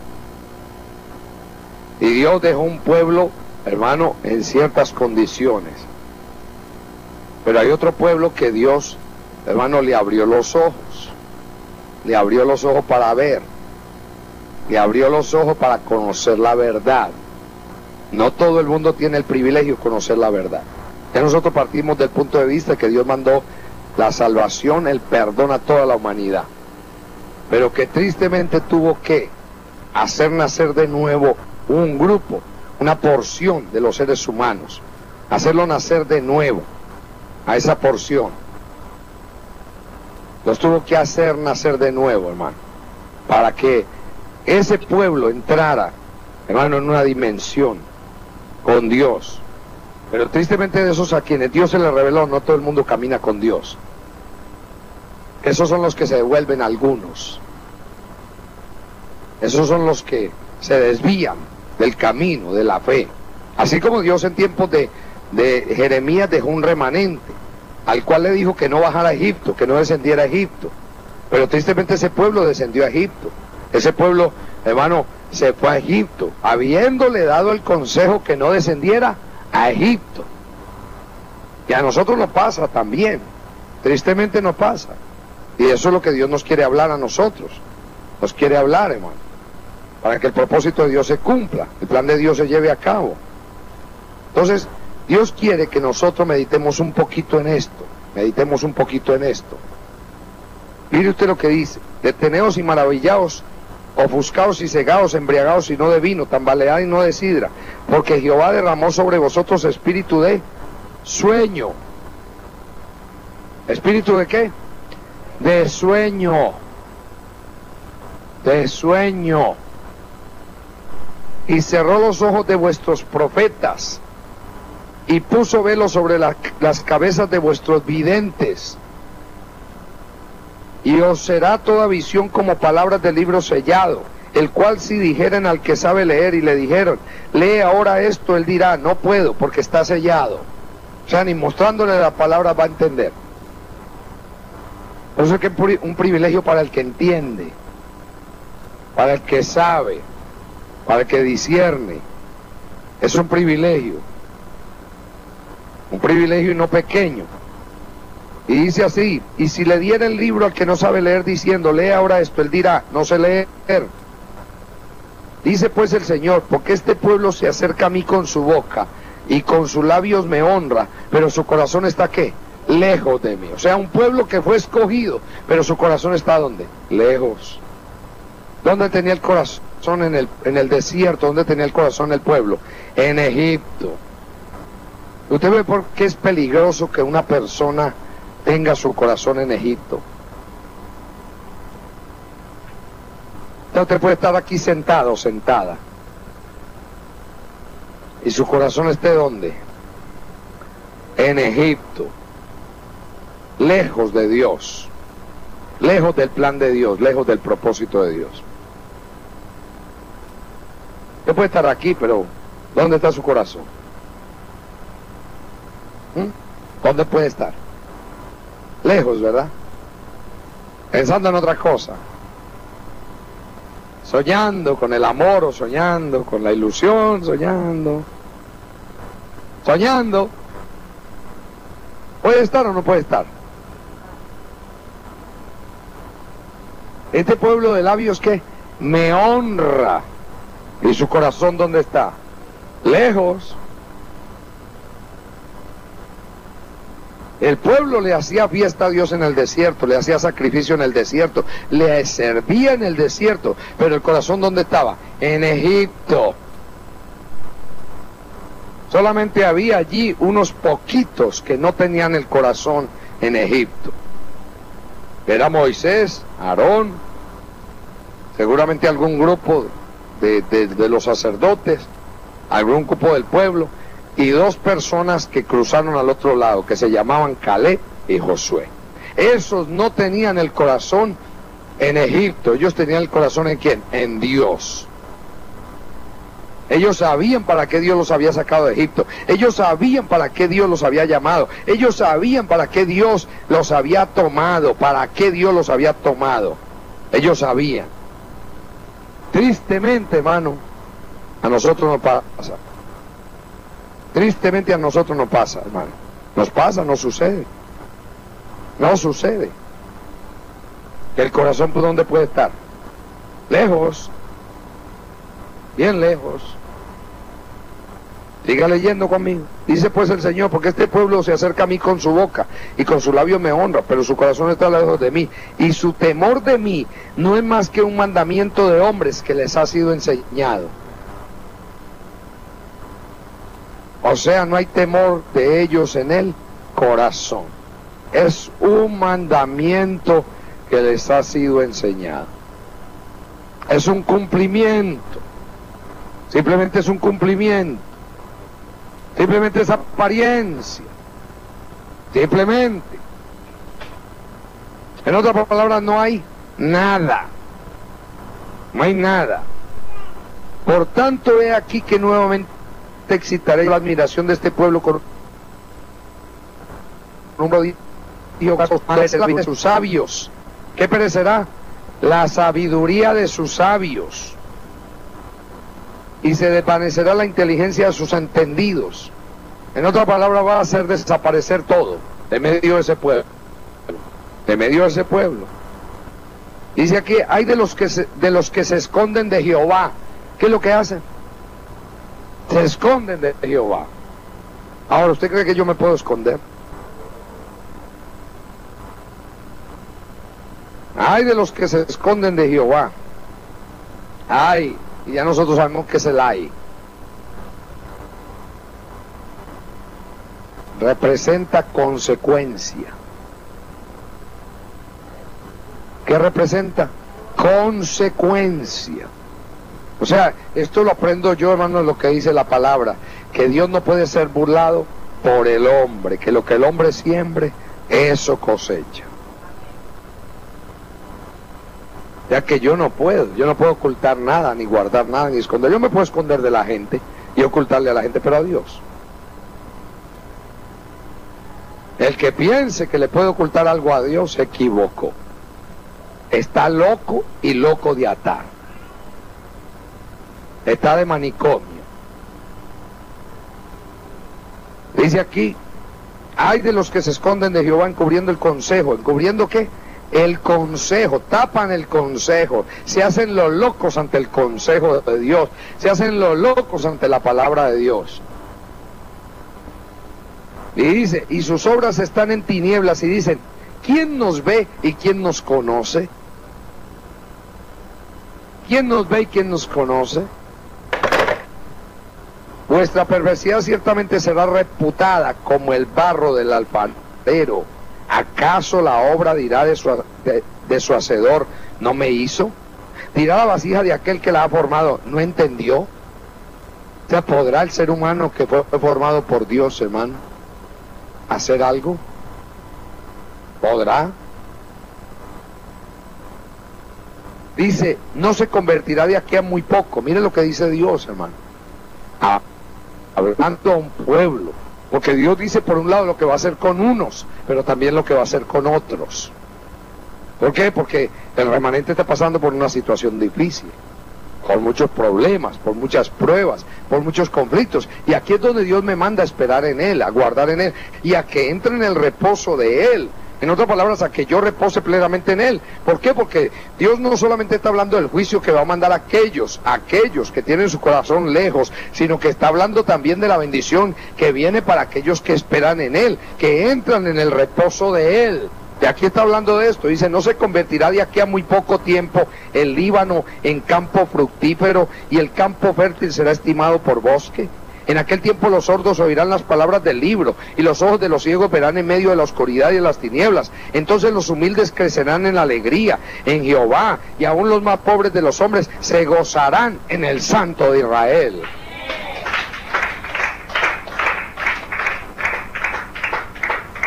Y Dios dejó un pueblo, hermano, en ciertas condiciones. Pero hay otro pueblo que Dios, hermano, le abrió los ojos. Le abrió los ojos para ver. Le abrió los ojos para conocer la verdad. No todo el mundo tiene el privilegio de conocer la verdad. Ya nosotros partimos del punto de vista que Dios mandó la salvación, el perdón a toda la humanidad. Pero que tristemente tuvo que hacer nacer de nuevo un grupo, una porción de los seres humanos. Hacerlo nacer de nuevo a esa porción. Los tuvo que hacer nacer de nuevo, hermano, para que ese pueblo entrara, hermano, en una dimensión con Dios. Pero tristemente de esos a quienes Dios se les reveló, no todo el mundo camina con Dios. Esos son los que se devuelven algunos. Esos son los que se desvían del camino, de la fe. Así como Dios en tiempos de Jeremías dejó un remanente, al cual le dijo que no bajara a Egipto, que no descendiera a Egipto. Pero tristemente ese pueblo descendió a Egipto. Ese pueblo, hermano, se fue a Egipto, habiéndole dado el consejo que no descendiera a Egipto. Y a nosotros nos pasa también, tristemente nos pasa. Y eso es lo que Dios nos quiere hablar a nosotros. Nos quiere hablar, hermano, para que el propósito de Dios se cumpla, el plan de Dios se lleve a cabo. Entonces, Dios quiere que nosotros meditemos un poquito en esto, meditemos un poquito en esto. Mire usted lo que dice: deteneos y maravillaos, ofuscaos y cegaos, embriagaos y no de vino, tambalead y no de sidra, porque Jehová derramó sobre vosotros espíritu de sueño. ¿Espíritu de qué? De sueño. De sueño. Y cerró los ojos de vuestros profetas, y puso velo sobre las cabezas de vuestros videntes. Y os será toda visión como palabras del libro sellado, el cual si dijeren al que sabe leer y le dijeron, lee ahora esto, él dirá, no puedo porque está sellado. O sea, ni mostrándole la palabra va a entender. Por eso es que es un privilegio para el que entiende, para el que sabe, para el que discierne. Es un privilegio y no pequeño. Y dice así: y si le diera el libro al que no sabe leer diciendo, lee ahora esto, él dirá, no sé leer. Dice pues el Señor, porque este pueblo se acerca a mí con su boca y con sus labios me honra, pero su corazón está ¿qué? Lejos de mí. O sea, un pueblo que fue escogido, pero su corazón está ¿dónde? Lejos. ¿Dónde tenía el corazón? En el desierto. ¿Dónde tenía el corazón el pueblo? En Egipto. Usted ve por qué es peligroso que una persona tenga su corazón en Egipto. Usted puede estar aquí sentado o sentada y su corazón esté ¿dónde? En Egipto, lejos de Dios, lejos del plan de Dios, lejos del propósito de Dios. Usted puede estar aquí, pero ¿dónde está su corazón? ¿Dónde puede estar? Lejos, ¿verdad? Pensando en otra cosa. Soñando con el amor, o soñando con la ilusión, soñando. ¿Puede estar o no puede estar? Este pueblo de labios que me honra. ¿Y su corazón dónde está? Lejos. El pueblo le hacía fiesta a Dios en el desierto, le hacía sacrificio en el desierto, le servía en el desierto, pero el corazón ¿dónde estaba? En Egipto. Solamente había allí unos poquitos que no tenían el corazón en Egipto. Era Moisés, Aarón, seguramente algún grupo de los sacerdotes, algún grupo del pueblo, y dos personas que cruzaron al otro lado, que se llamaban Caleb y Josué. Esos no tenían el corazón en Egipto, ellos tenían el corazón ¿en quién? En Dios. Ellos sabían para qué Dios los había sacado de Egipto. Ellos sabían para qué Dios los había llamado. Ellos sabían para qué Dios los había tomado. Para qué Dios los había tomado. Ellos sabían. Tristemente, hermano, a nosotros nos pasa. Tristemente a nosotros nos pasa, hermano. Nos pasa, no sucede. No sucede. ¿El corazón por dónde puede estar? Lejos. Bien lejos. Siga leyendo conmigo. Dice pues el Señor, porque este pueblo se acerca a mí con su boca y con su labio me honra, pero su corazón está lejos de mí. Y su temor de mí no es más que un mandamiento de hombres que les ha sido enseñado. O sea, no hay temor de ellos en el corazón. Es un mandamiento que les ha sido enseñado. Es un cumplimiento. Simplemente es un cumplimiento. Simplemente es apariencia. Simplemente. En otras palabras, no hay nada. No hay nada. Por tanto, he aquí que nuevamente excitaré la admiración de este pueblo con un rodillo de sus sabios. ¿Qué perecerá? La sabiduría de sus sabios. Y se desvanecerá la inteligencia de sus entendidos. En otras palabras, va a hacer desaparecer todo de medio de ese pueblo. De medio de ese pueblo. Dice aquí, hay de los que se esconden de Jehová. ¿Qué es lo que hacen? Se esconden de Jehová. Ahora, ¿usted cree que yo me puedo esconder? Hay de los que se esconden de Jehová. Ay, y ya nosotros sabemos que es el ay. Representa consecuencia. ¿Qué representa? Consecuencia. O sea, esto lo aprendo yo, hermano, lo que dice la palabra, que Dios no puede ser burlado por el hombre, que lo que el hombre siembre, eso cosecha. Ya que yo no puedo ocultar nada, ni guardar nada, ni esconder. Yo me puedo esconder de la gente y ocultarle a la gente, pero a Dios. El que piense que le puede ocultar algo a Dios se equivocó. Está loco y loco de atar. Está de manicomio. Dice aquí, hay de los que se esconden de Jehová encubriendo el consejo. ¿Encubriendo qué? El consejo, tapan el consejo, se hacen los locos ante el consejo de Dios, se hacen los locos ante la palabra de Dios. Y dice, y sus obras están en tinieblas, y dicen, ¿quién nos ve y quién nos conoce? ¿Quién nos ve y quién nos conoce? Vuestra perversidad ciertamente será reputada como el barro del alfarero. ¿Acaso la obra dirá de su hacedor, no me hizo? Dirá la vasija de aquel que la ha formado, ¿no entendió? O sea, ¿podrá el ser humano que fue formado por Dios, hermano, hacer algo? ¿Podrá? Dice, no se convertirá de aquí a muy poco. Mire lo que dice Dios, hermano. Hablando a un pueblo. Porque Dios dice por un lado lo que va a hacer con unos, pero también lo que va a hacer con otros. ¿Por qué? Porque el remanente está pasando por una situación difícil, por muchos problemas, por muchas pruebas, por muchos conflictos. Y aquí es donde Dios me manda a esperar en Él, a guardar en Él, y a que entre en el reposo de Él. En otras palabras, a que yo repose plenamente en Él. ¿Por qué? Porque Dios no solamente está hablando del juicio que va a mandar a aquellos que tienen su corazón lejos, sino que está hablando también de la bendición que viene para aquellos que esperan en Él, que entran en el reposo de Él. De aquí está hablando de esto. Dice, no se convertirá de aquí a muy poco tiempo el Líbano en campo fructífero y el campo fértil será estimado por bosque. En aquel tiempo los sordos oirán las palabras del libro, y los ojos de los ciegos verán en medio de la oscuridad y de las tinieblas. Entonces los humildes crecerán en alegría en Jehová, y aún los más pobres de los hombres se gozarán en el Santo de Israel.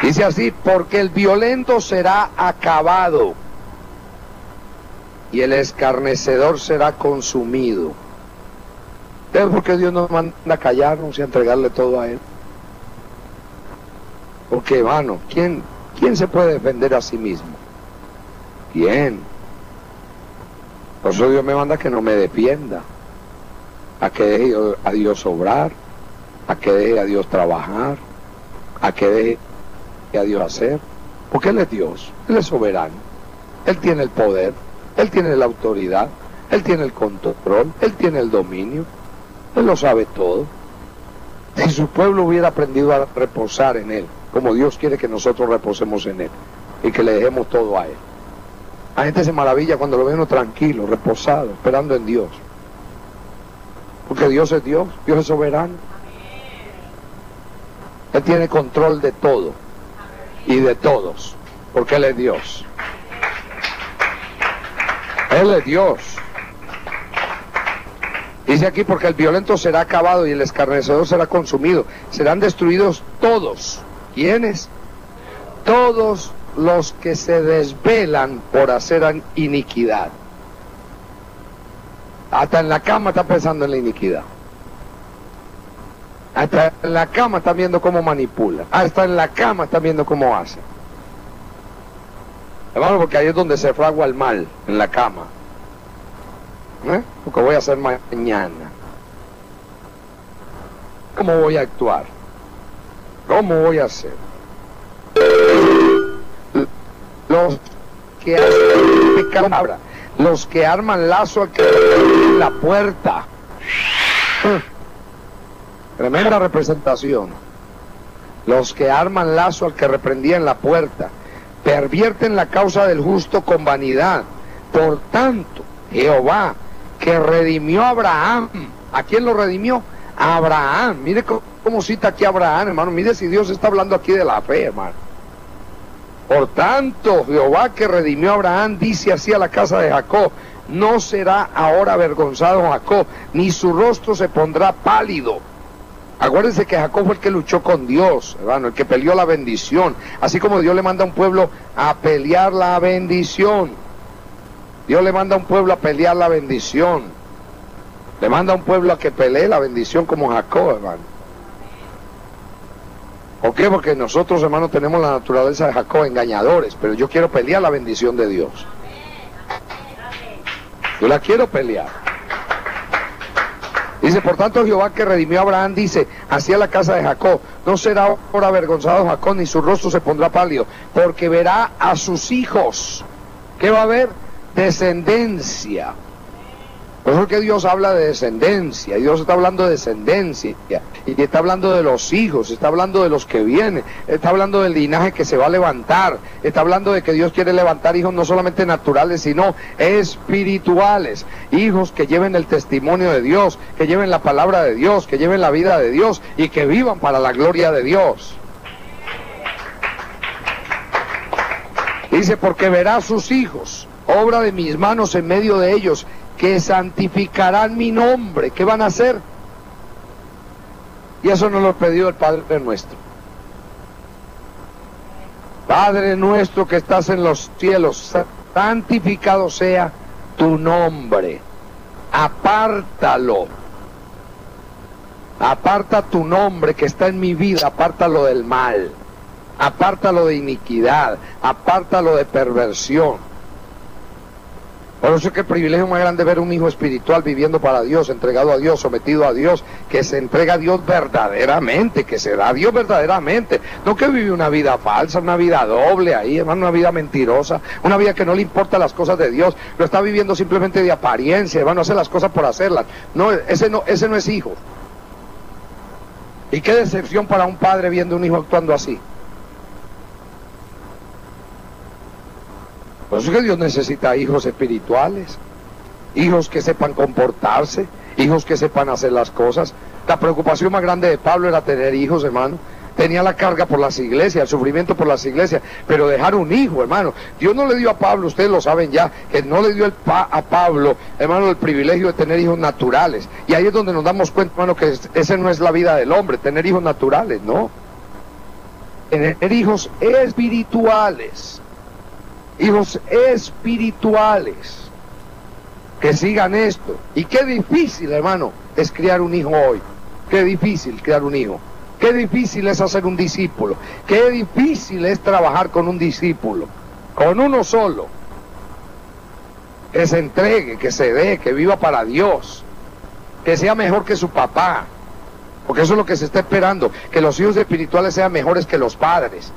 Dice así, porque el violento será acabado, y el escarnecedor será consumido. ¿Es porque Dios nos manda a callarnos y a entregarle todo a Él? Porque, hermano, ¿quién se puede defender a sí mismo? ¿Quién? Por eso Dios me manda que no me defienda, a que deje a Dios obrar, a que deje a Dios trabajar, a que deje a Dios hacer, porque Él es Dios, Él es soberano, Él tiene el poder, Él tiene la autoridad, Él tiene el control, Él tiene el dominio. Él lo sabe todo. Si su pueblo hubiera aprendido a reposar en Él, como Dios quiere que nosotros reposemos en Él, y que le dejemos todo a Él. La gente se maravilla cuando lo ve uno tranquilo, reposado, esperando en Dios. Porque Dios es Dios, Dios es soberano. Él tiene control de todo y de todos, porque Él es Dios. Él es Dios. Dice aquí, porque el violento será acabado y el escarnecedor será consumido. Serán destruidos todos. ¿Quiénes? Todos los que se desvelan por hacer iniquidad. Hasta en la cama está pensando en la iniquidad. Hasta en la cama está viendo cómo manipula. Hasta en la cama está viendo cómo hace. Hermano, porque ahí es donde se fragua el mal, en la cama. Lo que voy a hacer mañana. ¿Cómo voy a actuar? ¿Cómo voy a hacer? Los que hacen los que arman lazo al que en la puerta. Tremenda representación. Los que arman lazo al que reprendía en la puerta, pervierten la causa del justo con vanidad. Por tanto, Jehová, que redimió a Abraham. ¿A quién lo redimió? A Abraham. Mire cómo cita aquí a Abraham, hermano. Mire si Dios está hablando aquí de la fe, hermano. Por tanto, Jehová, que redimió a Abraham, dice así a la casa de Jacob: no será ahora avergonzado Jacob, ni su rostro se pondrá pálido. Acuérdense que Jacob fue el que luchó con Dios, hermano, el que peleó la bendición. Así como Dios le manda a un pueblo a pelear la bendición. Dios le manda a un pueblo a pelear la bendición. Le manda a un pueblo a que pelee la bendición como Jacob, hermano. ¿Por qué? Porque nosotros, hermanos, tenemos la naturaleza de Jacob, engañadores, pero yo quiero pelear la bendición de Dios. Yo la quiero pelear. Dice, por tanto, Jehová, que redimió a Abraham, dice, hacia la casa de Jacob, no será ahora avergonzado Jacob, ni su rostro se pondrá pálido, porque verá a sus hijos. ¿Qué va a haber? Descendencia. Por eso que Dios habla de descendencia, y Dios está hablando de descendencia, y está hablando de los hijos, está hablando de los que vienen, está hablando del linaje que se va a levantar, está hablando de que Dios quiere levantar hijos no solamente naturales, sino espirituales, hijos que lleven el testimonio de Dios, que lleven la palabra de Dios, que lleven la vida de Dios, y que vivan para la gloria de Dios. Dice, porque verá a sus hijos, obra de mis manos en medio de ellos, que santificarán mi nombre. ¿Qué van a hacer? Y eso nos lo pidió el Padre nuestro. Padre nuestro que estás en los cielos, santificado sea tu nombre. Apártalo. Aparta tu nombre que está en mi vida, apártalo del mal. Apártalo de iniquidad, apártalo de perversión. Por eso es que el privilegio más grande es ver un hijo espiritual viviendo para Dios, entregado a Dios, sometido a Dios, que se entrega a Dios verdaderamente, que se da a Dios verdaderamente, no que vive una vida falsa, una vida doble ahí, hermano, una vida mentirosa, una vida que no le importa las cosas de Dios, lo está viviendo simplemente de apariencia, hermano, hace las cosas por hacerlas. No, ese no es hijo. Y qué decepción para un padre viendo un hijo actuando así. Por eso es que Dios necesita hijos espirituales, hijos que sepan comportarse, hijos que sepan hacer las cosas. La preocupación más grande de Pablo era tener hijos, hermano. Tenía la carga por las iglesias, el sufrimiento por las iglesias, pero dejar un hijo, hermano. Dios no le dio a Pablo, ustedes lo saben ya, que no le dio a Pablo, hermano, el privilegio de tener hijos naturales. Y ahí es donde nos damos cuenta, hermano, que esa no es la vida del hombre, tener hijos naturales, ¿no? Tener hijos espirituales. Hijos espirituales. Que sigan esto. Y qué difícil, hermano, es criar un hijo hoy. Qué difícil criar un hijo. Qué difícil es hacer un discípulo. Qué difícil es trabajar con un discípulo. Con uno solo. Que se entregue, que se dé, que viva para Dios. Que sea mejor que su papá. Porque eso es lo que se está esperando. Que los hijos espirituales sean mejores que los padres.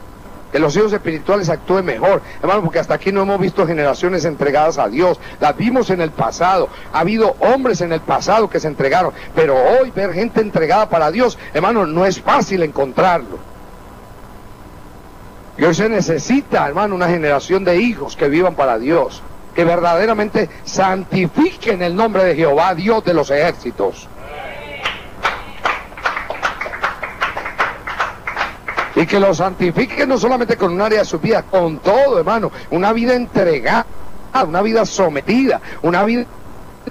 Que los hijos espirituales actúen mejor, hermano, porque hasta aquí no hemos visto generaciones entregadas a Dios. Las vimos en el pasado. Ha habido hombres en el pasado que se entregaron, pero hoy ver gente entregada para Dios, hermano, no es fácil encontrarlo. Y hoy se necesita, hermano, una generación de hijos que vivan para Dios, que verdaderamente santifiquen el nombre de Jehová, Dios de los ejércitos. Y que lo santifique no solamente con un área de su vida, con todo, hermano. Una vida entregada, una vida sometida, una vida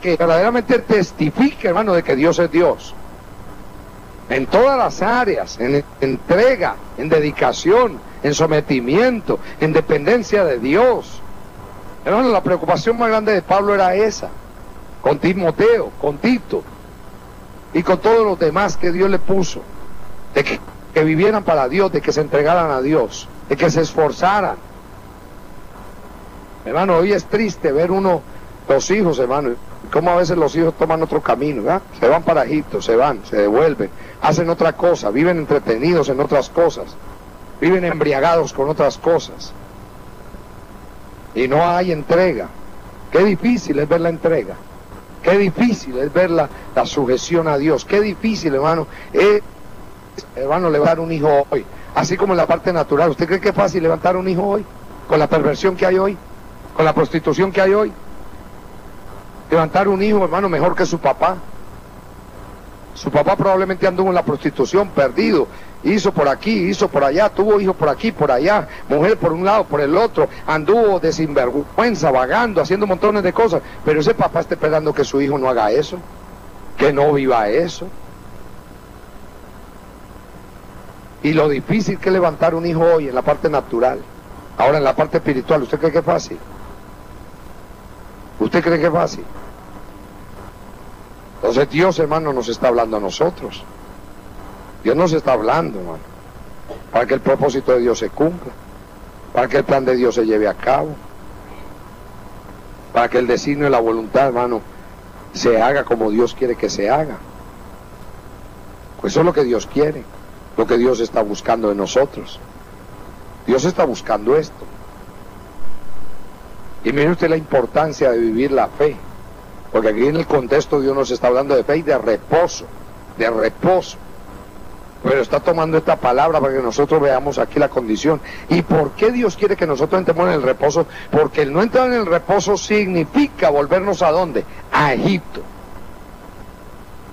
que verdaderamente testifique, hermano, de que Dios es Dios. En todas las áreas, en entrega, en dedicación, en sometimiento, en dependencia de Dios. Hermano, la preocupación más grande de Pablo era esa. Con Timoteo, con Tito y con todos los demás que Dios le puso. De que vivieran para Dios, de que se entregaran a Dios, de que se esforzaran. Hermano, hoy es triste ver los hijos, hermano, cómo a veces los hijos toman otro camino, ¿verdad? Se van para Egipto, se van, se devuelven, hacen otra cosa, viven entretenidos en otras cosas, viven embriagados con otras cosas. Y no hay entrega. Qué difícil es ver la entrega. Qué difícil es ver la sujeción a Dios. Qué difícil, hermano, hermano, levantar un hijo hoy, así como en la parte natural. ¿Usted cree que es fácil levantar un hijo hoy? Con la perversión que hay hoy, con la prostitución que hay hoy. Levantar un hijo, hermano, mejor que su papá. Su papá probablemente anduvo en la prostitución, perdido, hizo por aquí, hizo por allá, tuvo hijos por aquí, por allá, mujer por un lado, por el otro, anduvo de sinvergüenza, vagando, haciendo montones de cosas, pero ese papá está esperando que su hijo no haga eso, que no viva eso. Y lo difícil que es levantar un hijo hoy en la parte natural. Ahora en la parte espiritual, ¿usted cree que es fácil? ¿Usted cree que es fácil? Entonces Dios, hermano, nos está hablando a nosotros. Dios nos está hablando, hermano, para que el propósito de Dios se cumpla, para que el plan de Dios se lleve a cabo, para que el designio y la voluntad, hermano, se haga como Dios quiere que se haga. Pues eso es lo que Dios quiere. Lo que Dios está buscando de nosotros. Dios está buscando esto. Y mire usted la importancia de vivir la fe, porque aquí en el contexto Dios nos está hablando de fe y de reposo, pero está tomando esta palabra para que nosotros veamos aquí la condición. ¿Y por qué Dios quiere que nosotros entremos en el reposo? Porque el no entrar en el reposo significa volvernos ¿a dónde? A Egipto.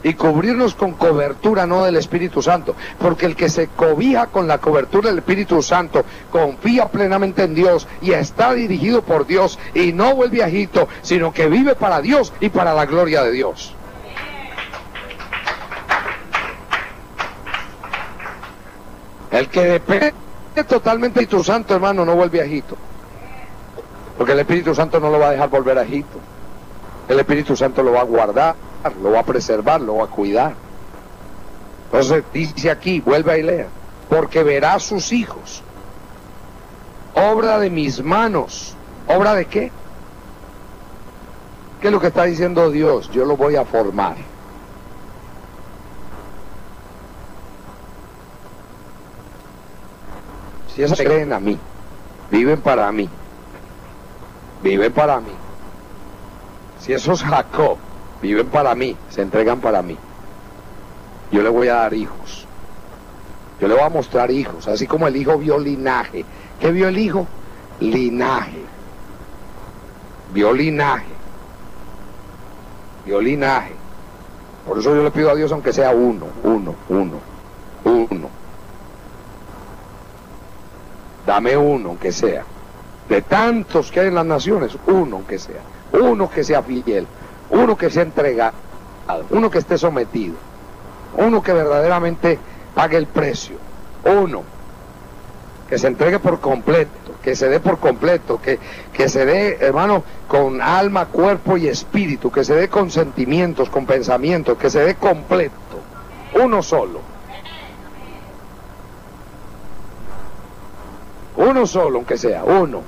Y cubrirnos con cobertura no del Espíritu Santo, porque el que se cobija con la cobertura del Espíritu Santo confía plenamente en Dios y está dirigido por Dios y no vuelve a Egipto, sino que vive para Dios y para la gloria de Dios. El que depende totalmente del Espíritu Santo, hermano, no vuelve a Egipto, porque el Espíritu Santo no lo va a dejar volver a Egipto. El Espíritu Santo lo va a guardar, lo va a preservar, lo va a cuidar. Entonces dice aquí, vuelve y lea, porque verá a sus hijos, obra de mis manos. ¿Obra de qué? ¿Qué es lo que está diciendo Dios? Yo lo voy a formar. Si ellos creen a mí, viven para mí, viven para mí. Si esos Jacob viven para mí, se entregan para mí, yo le voy a dar hijos. Yo le voy a mostrar hijos, así como el hijo vio linaje. ¿Qué vio el hijo? Linaje. Vio linaje. Vio linaje. Por eso yo le pido a Dios aunque sea uno. Dame uno aunque sea. De tantos que hay en las naciones, uno aunque sea. Uno que sea fiel, uno que sea entregado, uno que esté sometido, uno que verdaderamente pague el precio, uno que se entregue por completo, que se dé por completo, que se dé, hermano, con alma, cuerpo y espíritu, que se dé con sentimientos, con pensamientos, que se dé completo, uno solo. Uno solo, aunque sea, uno.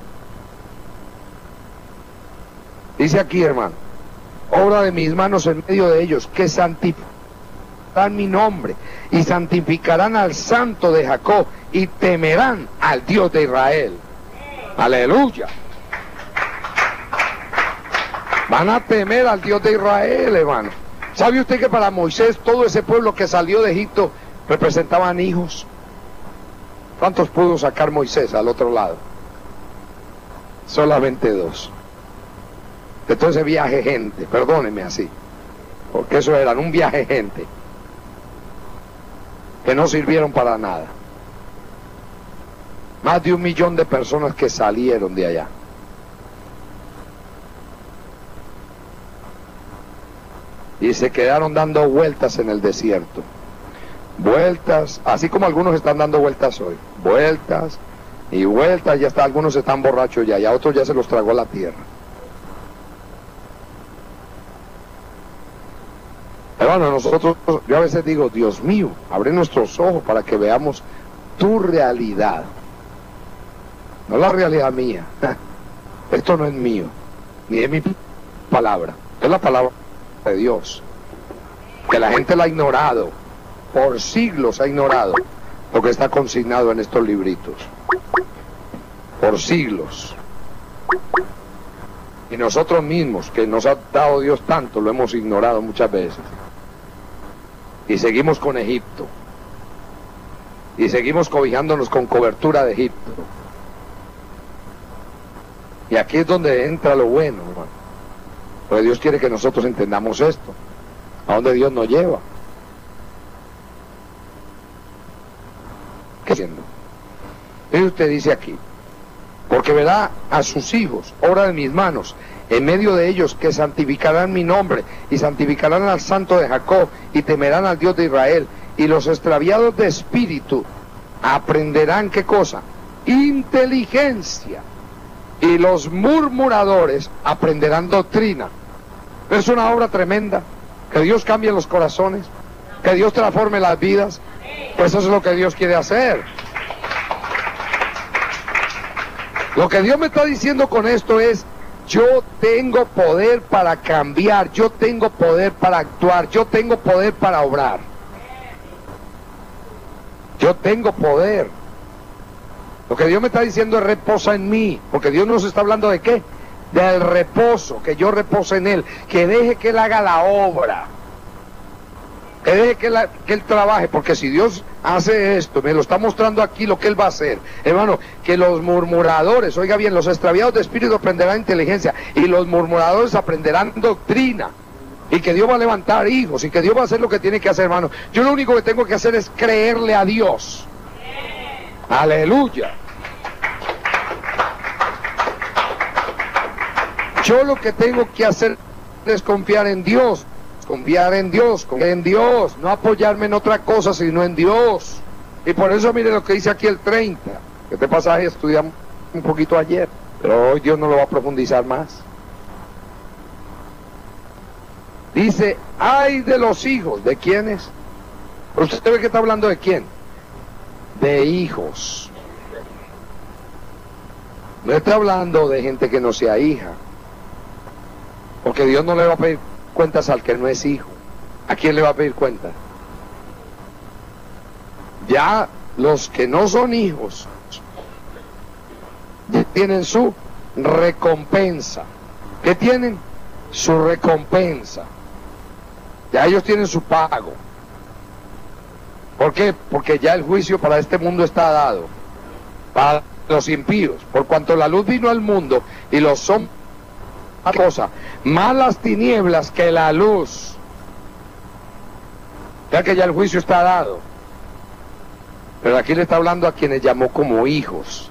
Dice aquí, hermano, obra de mis manos en medio de ellos, que santificarán mi nombre y santificarán al Santo de Jacob y temerán al Dios de Israel. Aleluya. Van a temer al Dios de Israel, hermano. ¿Sabe usted que para Moisés todo ese pueblo que salió de Egipto representaban hijos? ¿Cuántos pudo sacar Moisés al otro lado? Solamente 2. De todo ese viaje gente, perdónenme así, porque eso eran un viaje gente que no sirvieron para nada. Más de 1 millón de personas que salieron de allá. Y se quedaron dando vueltas en el desierto. Vueltas, así como algunos están dando vueltas hoy. Vueltas y vueltas, ya hasta algunos están borrachos ya, y a otros ya se los tragó la tierra. Hermano, nosotros, yo a veces digo, Dios mío, abre nuestros ojos para que veamos tu realidad. No la realidad mía. Esto no es mío, ni es mi palabra, es la palabra de Dios. Que la gente la ha ignorado, por siglos ha ignorado lo que está consignado en estos libritos. Por siglos. Y nosotros mismos, que nos ha dado Dios tanto, lo hemos ignorado muchas veces. Y seguimos con Egipto. Y seguimos cobijándonos con cobertura de Egipto. Y aquí es donde entra lo bueno, hermano. Porque Dios quiere que nosotros entendamos esto. A dónde Dios nos lleva. ¿Qué haciendo? Y usted dice aquí, porque verá a sus hijos, obra de mis manos, en medio de ellos que santificarán mi nombre y santificarán al Santo de Jacob y temerán al Dios de Israel, y los extraviados de espíritu aprenderán ¿qué cosa? Inteligencia, y los murmuradores aprenderán doctrina. Es una obra tremenda, que Dios cambie los corazones, que Dios transforme las vidas. Pues eso es lo que Dios quiere hacer. Lo que Dios me está diciendo con esto es: yo tengo poder para cambiar, yo tengo poder para actuar, yo tengo poder para obrar. Yo tengo poder. Lo que Dios me está diciendo es: reposa en mí, porque Dios nos está hablando de ¿qué? Del reposo, que yo repose en Él, que deje que Él haga la obra, que deje que Él trabaje, porque si Dios hace esto, me lo está mostrando aquí lo que Él va a hacer, hermano, que los murmuradores, oiga bien, los extraviados de espíritu aprenderán inteligencia, y los murmuradores aprenderán doctrina, y que Dios va a levantar hijos, y que Dios va a hacer lo que tiene que hacer, hermano. Yo lo único que tengo que hacer es creerle a Dios. Aleluya. Yo lo que tengo que hacer es confiar en Dios. Confiar en Dios, no apoyarme en otra cosa sino en Dios. Y por eso mire lo que dice aquí el 30. Este pasaje estudiamos un poquito ayer, pero hoy Dios no lo va a profundizar más. Dice: ay de los hijos. ¿De quiénes? ¿Usted ve que está hablando de quién? De hijos. No está hablando de gente que no sea hija, porque Dios no le va a pedir cuentas al que no es hijo. ¿A quién le va a pedir cuentas? Ya los que no son hijos tienen su recompensa. ¿Qué tienen? Su recompensa. Ya ellos tienen su pago. ¿Por qué? Porque ya el juicio para este mundo está dado, para los impíos, por cuanto la luz vino al mundo y los hombres cosa, más las tinieblas que la luz. Ya que ya el juicio está dado. Pero aquí le está hablando a quienes llamó como hijos.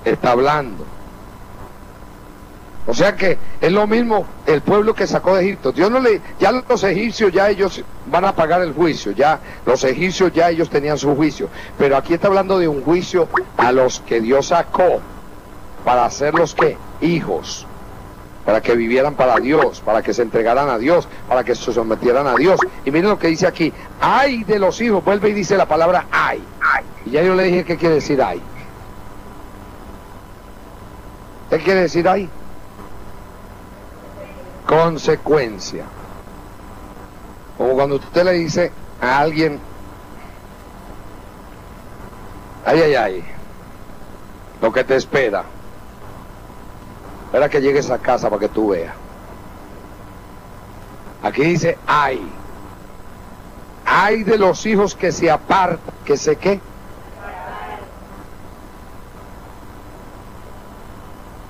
Está hablando. O sea que es lo mismo el pueblo que sacó de Egipto. Dios no le, ya los egipcios ya ellos van a pagar el juicio, ya los egipcios ya ellos tenían su juicio. Pero aquí está hablando de un juicio a los que Dios sacó para hacerlos ¿qué? Hijos. Para que vivieran para Dios, para que se entregaran a Dios, para que se sometieran a Dios. Y miren lo que dice aquí, ay de los hijos, vuelve y dice la palabra ay. Y ya yo le dije qué quiere decir ay. ¿Qué quiere decir ay? Consecuencia. Como cuando usted le dice a alguien, ay, ay, ay, lo que te espera. Espera que llegues a casa para que tú veas. Aquí dice ay. Ay de los hijos que se apartan, que se qué.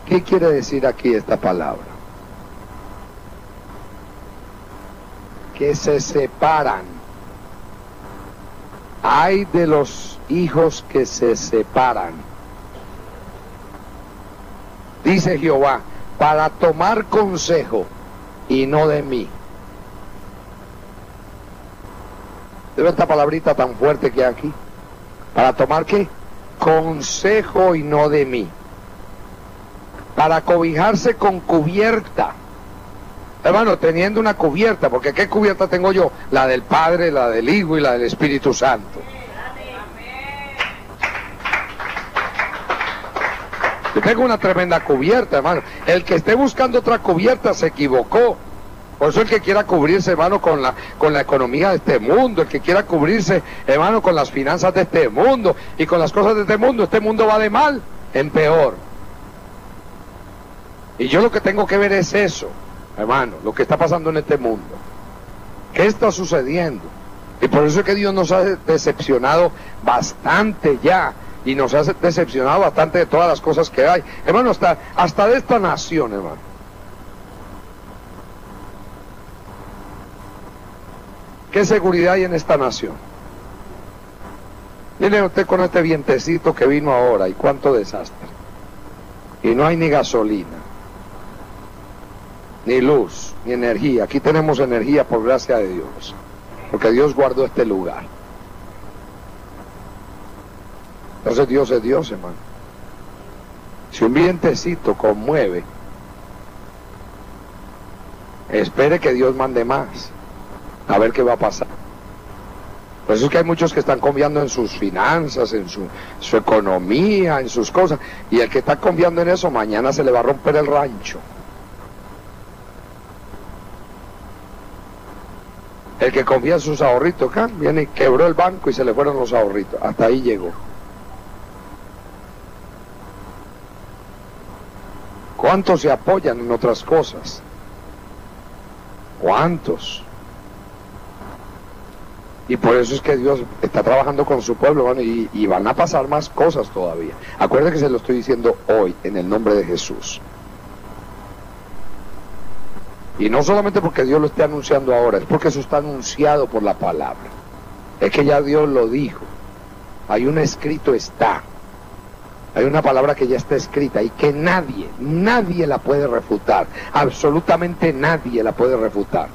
¿Qué quiere decir aquí esta palabra? Que se separan. Ay de los hijos que se separan. Dice Jehová, para tomar consejo y no de mí. ¿Ve esta palabrita tan fuerte que hay aquí? ¿Para tomar qué? Consejo y no de mí. Para cobijarse con cubierta. Hermano, teniendo una cubierta, porque ¿qué cubierta tengo yo? La del Padre, la del Hijo y la del Espíritu Santo. Yo tengo una tremenda cubierta, hermano. El que esté buscando otra cubierta se equivocó. Por eso el que quiera cubrirse, hermano, con la economía de este mundo, el que quiera cubrirse, hermano, con las finanzas de este mundo y con las cosas de este mundo va de mal en peor. Y yo lo que tengo que ver es eso, hermano, lo que está pasando en este mundo. ¿Qué está sucediendo? Y por eso es que Dios nos ha decepcionado bastante ya. Y nos ha decepcionado bastante de todas las cosas que hay. Hermano, hasta de esta nación, hermano. ¿Qué seguridad hay en esta nación? Mire usted con este vientecito que vino ahora y cuánto desastre. Y no hay ni gasolina, ni luz, ni energía. Aquí tenemos energía por gracia de Dios, porque Dios guardó este lugar. Entonces Dios es Dios, hermano. Si un vientecito conmueve, espere que Dios mande más, a ver qué va a pasar. Por eso es que hay muchos que están confiando en sus finanzas, en su economía, en sus cosas, y el que está confiando en eso, mañana se le va a romper el rancho. El que confía en sus ahorritos, acá viene y quebró el banco y se le fueron los ahorritos, hasta ahí llegó. ¿Cuántos se apoyan en otras cosas? ¿Cuántos? Y por eso es que Dios está trabajando con su pueblo, hermano, y van a pasar más cosas todavía. Acuérdense que se lo estoy diciendo hoy, en el nombre de Jesús. Y no solamente porque Dios lo esté anunciando ahora, es porque eso está anunciado por la palabra. Es que ya Dios lo dijo. Hay un escrito está. Hay una palabra que ya está escrita y que nadie la puede refutar. Absolutamente nadie la puede refutar.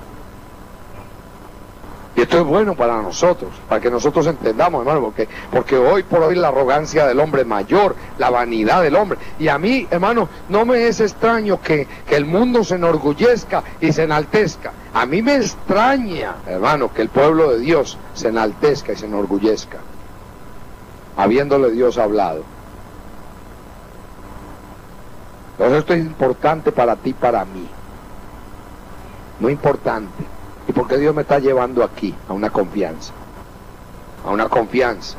Y esto es bueno para nosotros, para que nosotros entendamos, hermano, porque hoy por hoy la arrogancia del hombre es mayor, la vanidad del hombre. Y a mí, hermano, no me es extraño que el mundo se enorgullezca y se enaltezca. A mí me extraña, hermano, que el pueblo de Dios se enaltezca y se enorgullezca, habiéndole Dios hablado. Entonces esto es importante para ti y para mí. Muy importante. ¿Y por qué Dios me está llevando aquí? A una confianza. A una confianza.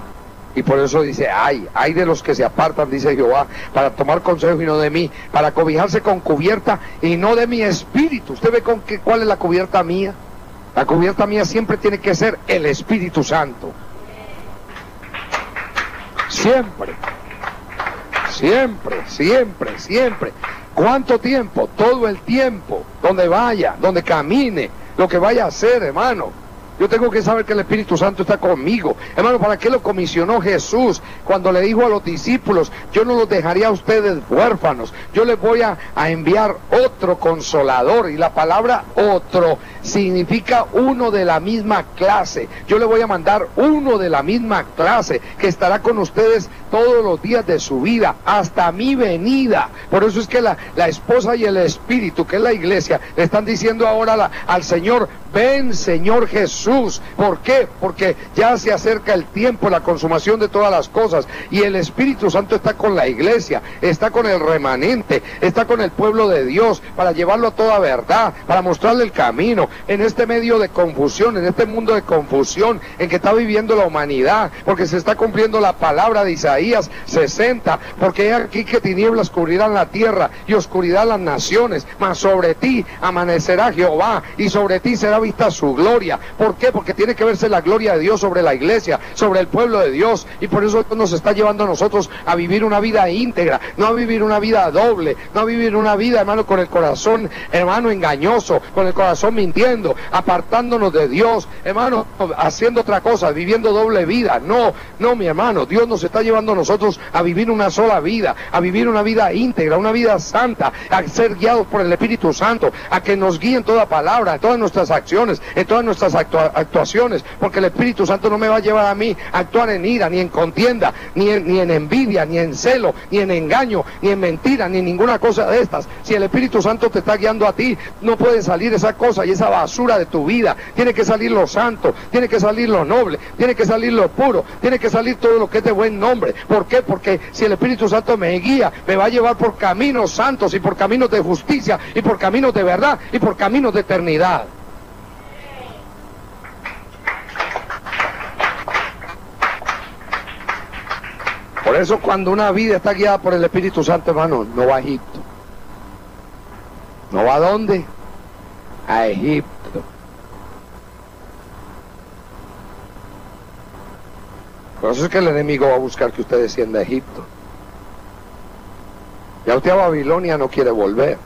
Y por eso dice, ay de los que se apartan, dice Jehová, para tomar consejo y no de mí, para cobijarse con cubierta y no de mi espíritu. ¿Usted ve cuál es la cubierta mía? La cubierta mía siempre tiene que ser el Espíritu Santo. Siempre. Siempre, siempre, siempre. ¿Cuánto tiempo? Todo el tiempo. Donde vaya, donde camine, lo que vaya a hacer, hermano. Yo tengo que saber que el Espíritu Santo está conmigo. Hermano, ¿para qué lo comisionó Jesús cuando le dijo a los discípulos: yo no los dejaría a ustedes huérfanos, yo les voy a enviar otro consolador? Y la palabra otro significa uno de la misma clase. Yo le voy a mandar uno de la misma clase que estará con ustedes todos los días de su vida, hasta mi venida. Por eso es que la esposa y el Espíritu, que es la iglesia, le están diciendo ahora al Señor: ven, Señor Jesús. ¿Por qué? Porque ya se acerca el tiempo, la consumación de todas las cosas, y el Espíritu Santo está con la iglesia, está con el remanente, está con el pueblo de Dios, para llevarlo a toda verdad, para mostrarle el camino, en este medio de confusión, en este mundo de confusión en que está viviendo la humanidad, porque se está cumpliendo la palabra de Isaías 60, porque he aquí que tinieblas cubrirán la tierra y oscuridad las naciones, mas sobre ti amanecerá Jehová, y sobre ti será vista su gloria. ¿Por qué? Porque tiene que verse la gloria de Dios sobre la iglesia, sobre el pueblo de Dios, y por eso nos está llevando a nosotros a vivir una vida íntegra, no a vivir una vida doble, no a vivir una vida, hermano, con el corazón, hermano, engañoso, con el corazón mintiendo, apartándonos de Dios, hermano, haciendo otra cosa, viviendo doble vida. No, no, mi hermano, Dios nos está llevando a nosotros a vivir una sola vida, a vivir una vida íntegra, una vida santa, a ser guiados por el Espíritu Santo, a que nos guíe en toda palabra, en todas nuestras acciones, en todas nuestras actuaciones, porque el Espíritu Santo no me va a llevar a mí a actuar en ira, ni en contienda, ni en envidia, ni en celo, ni en engaño, ni en mentira, ni ninguna cosa de estas. Si el Espíritu Santo te está guiando a ti, no puede salir esa cosa y esa basura de tu vida. Tiene que salir lo santo, tiene que salir lo noble, tiene que salir lo puro, tiene que salir todo lo que es de buen nombre. ¿Por qué? Porque si el Espíritu Santo me guía, me va a llevar por caminos santos, y por caminos de justicia, y por caminos de verdad, y por caminos de eternidad. Por eso, cuando una vida está guiada por el Espíritu Santo, hermano, no va a Egipto. ¿No va a dónde? A Egipto. Por eso es que el enemigo va a buscar que usted descienda a Egipto. Ya usted a Babilonia no quiere volver,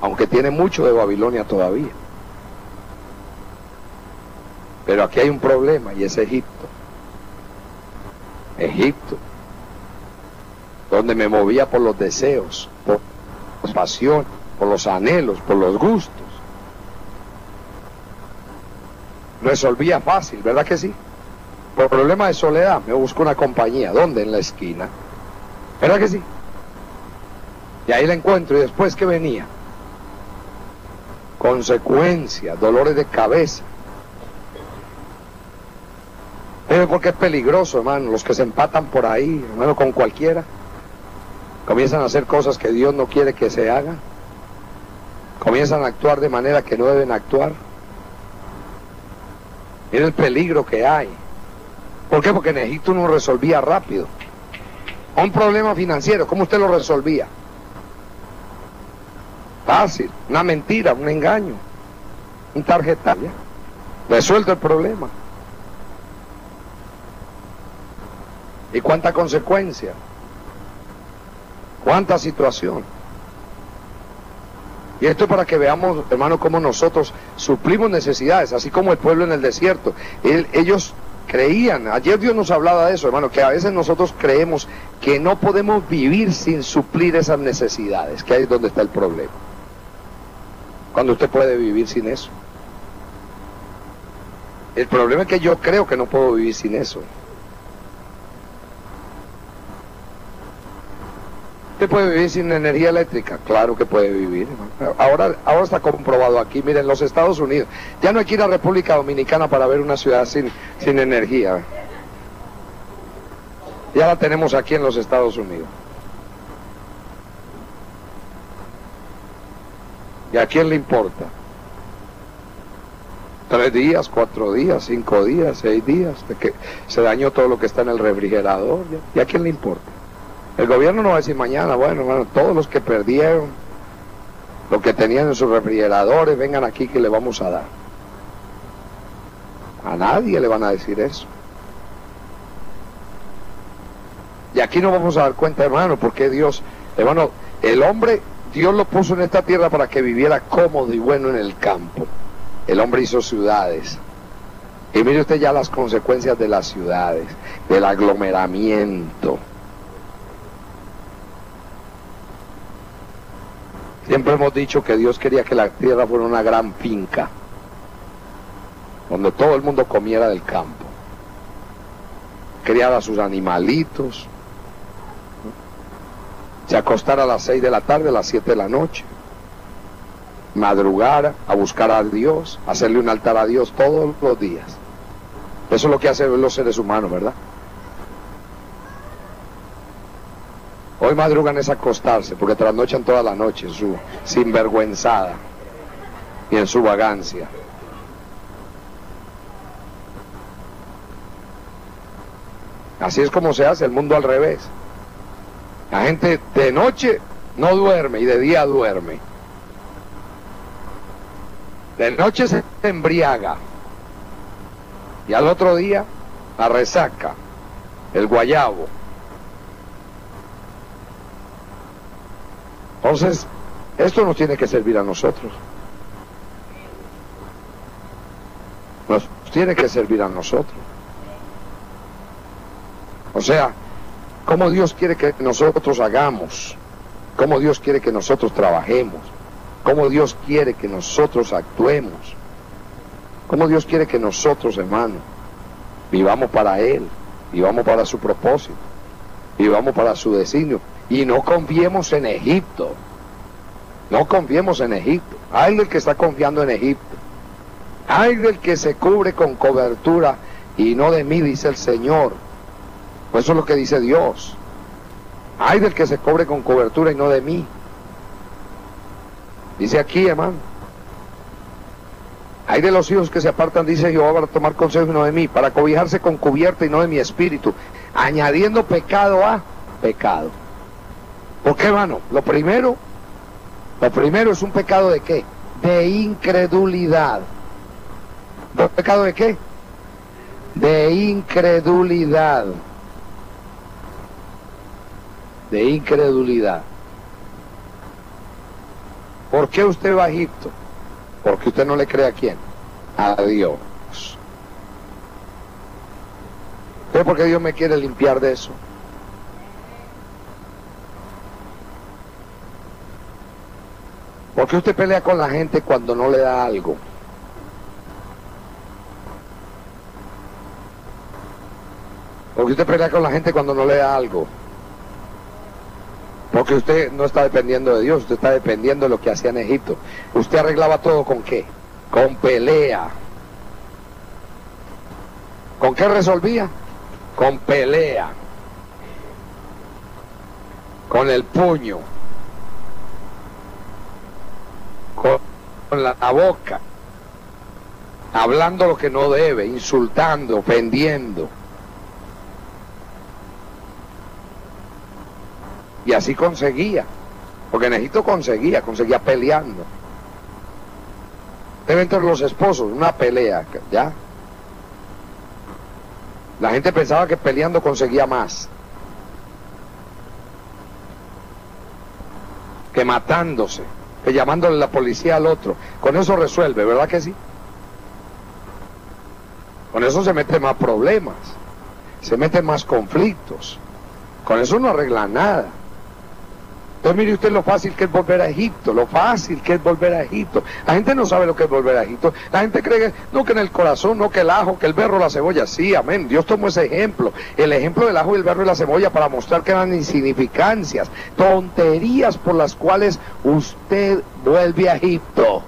aunque tiene mucho de Babilonia todavía. Pero aquí hay un problema, y es Egipto. Egipto, donde me movía por los deseos, por la pasión, por los anhelos, por los gustos. Resolvía fácil, ¿verdad que sí? Por problema de soledad, me busco una compañía. ¿Dónde? En la esquina. ¿Verdad que sí? Y ahí la encuentro. ¿Y después qué venía? Consecuencias, dolores de cabeza. Pero porque es peligroso, hermano. Los que se empatan por ahí, hermano, con cualquiera, comienzan a hacer cosas que Dios no quiere que se hagan. Comienzan a actuar de manera que no deben actuar. Mira el peligro que hay. ¿Por qué? Porque en Egipto uno resolvía rápido. Un problema financiero, ¿cómo usted lo resolvía? Fácil. Una mentira, un engaño, un tarjetazo. Resuelto el problema. ¿Y cuánta consecuencia? ¿Cuánta situación? Y esto es para que veamos, hermano, cómo nosotros suplimos necesidades, así como el pueblo en el desierto. Ellos creían, ayer Dios nos hablaba de eso, hermano, que a veces nosotros creemos que no podemos vivir sin suplir esas necesidades, que ahí es donde está el problema. Cuando usted puede vivir sin eso. El problema es que yo creo que no puedo vivir sin eso. ¿Usted puede vivir sin energía eléctrica? Claro que puede vivir. Ahora está comprobado aquí. Miren, en los Estados Unidos, ya no hay que ir a República Dominicana para ver una ciudad sin energía. Ya la tenemos aquí en los Estados Unidos. ¿Y a quién le importa? 3 días, 4 días, 5 días, 6 días, de que se dañó todo lo que está en el refrigerador. ¿Y a quién le importa? El gobierno no va a decir mañana, bueno, todos los que perdieron lo que tenían en sus refrigeradores, vengan aquí que le vamos a dar. A nadie le van a decir eso. Y aquí nos vamos a dar cuenta, hermano, porque Dios, hermano, el hombre, Dios lo puso en esta tierra para que viviera cómodo y bueno en el campo. el hombre hizo ciudades. Y mire usted ya las consecuencias de las ciudades, del aglomeramiento. Siempre hemos dicho que Dios quería que la tierra fuera una gran finca, donde todo el mundo comiera del campo, criara a sus animalitos, se acostara a las 6 de la tarde, a las 7 de la noche, madrugara a buscar a Dios, hacerle un altar a Dios todos los días. Eso es lo que hacen los seres humanos, ¿verdad? Hoy madrugan es acostarse, porque trasnochan toda la noche en su sinvergüenzada y en su vagancia. Así es como se hace el mundo al revés. La gente de noche no duerme y de día duerme. De noche se embriaga y al otro día la resaca, el guayabo. Entonces, esto nos tiene que servir a nosotros. Nos tiene que servir a nosotros. O sea, cómo Dios quiere que nosotros hagamos, cómo Dios quiere que nosotros trabajemos, cómo Dios quiere que nosotros actuemos, cómo Dios quiere que nosotros, hermano, vivamos para Él, vivamos para su propósito, vivamos para su designio, y no confiemos en Egipto, no confiemos en Egipto. Ay del que está confiando en Egipto, ay del que se cubre con cobertura y no de mí, dice el Señor. Pues eso es lo que dice Dios. Ay del que se cubre con cobertura y no de mí. Dice aquí, hermano. Hay de los hijos que se apartan, dice Jehová, para tomar consejo y no de mí, para cobijarse con cubierta y no de mi espíritu, añadiendo pecado a pecado. ¿Por qué, hermano? Lo primero es un pecado de qué? De incredulidad. ¿Un pecado de qué? De incredulidad. De incredulidad. ¿Por qué usted va a Egipto? Porque usted no le cree a quién, a Dios. ¿Pero por qué Dios me quiere limpiar de eso? ¿Por qué usted pelea con la gente cuando no le da algo? ¿Por qué usted pelea con la gente cuando no le da algo? Porque usted no está dependiendo de Dios, usted está dependiendo de lo que hacía en Egipto. Usted arreglaba todo ¿con qué? Con pelea. ¿Con qué resolvía? Con pelea. Con el puño. Con la boca. Hablando lo que no debe, insultando, ofendiendo. Y así conseguía, porque en Egipto conseguía peleando. Debe entre los esposos, una pelea, ¿ya? La gente pensaba que peleando conseguía más que matándose, que llamándole la policía al otro. Con eso resuelve, ¿verdad que sí? Con eso se meten más problemas, se meten más conflictos. Con eso no arregla nada. Entonces mire usted lo fácil que es volver a Egipto, lo fácil que es volver a Egipto. La gente no sabe lo que es volver a Egipto. La gente cree que no, que en el corazón, no, que el ajo, que el berro, la cebolla. Sí, amén. Dios tomó ese ejemplo, el ejemplo del ajo y el berro y la cebolla, para mostrar que eran insignificancias, tonterías por las cuales usted vuelve a Egipto.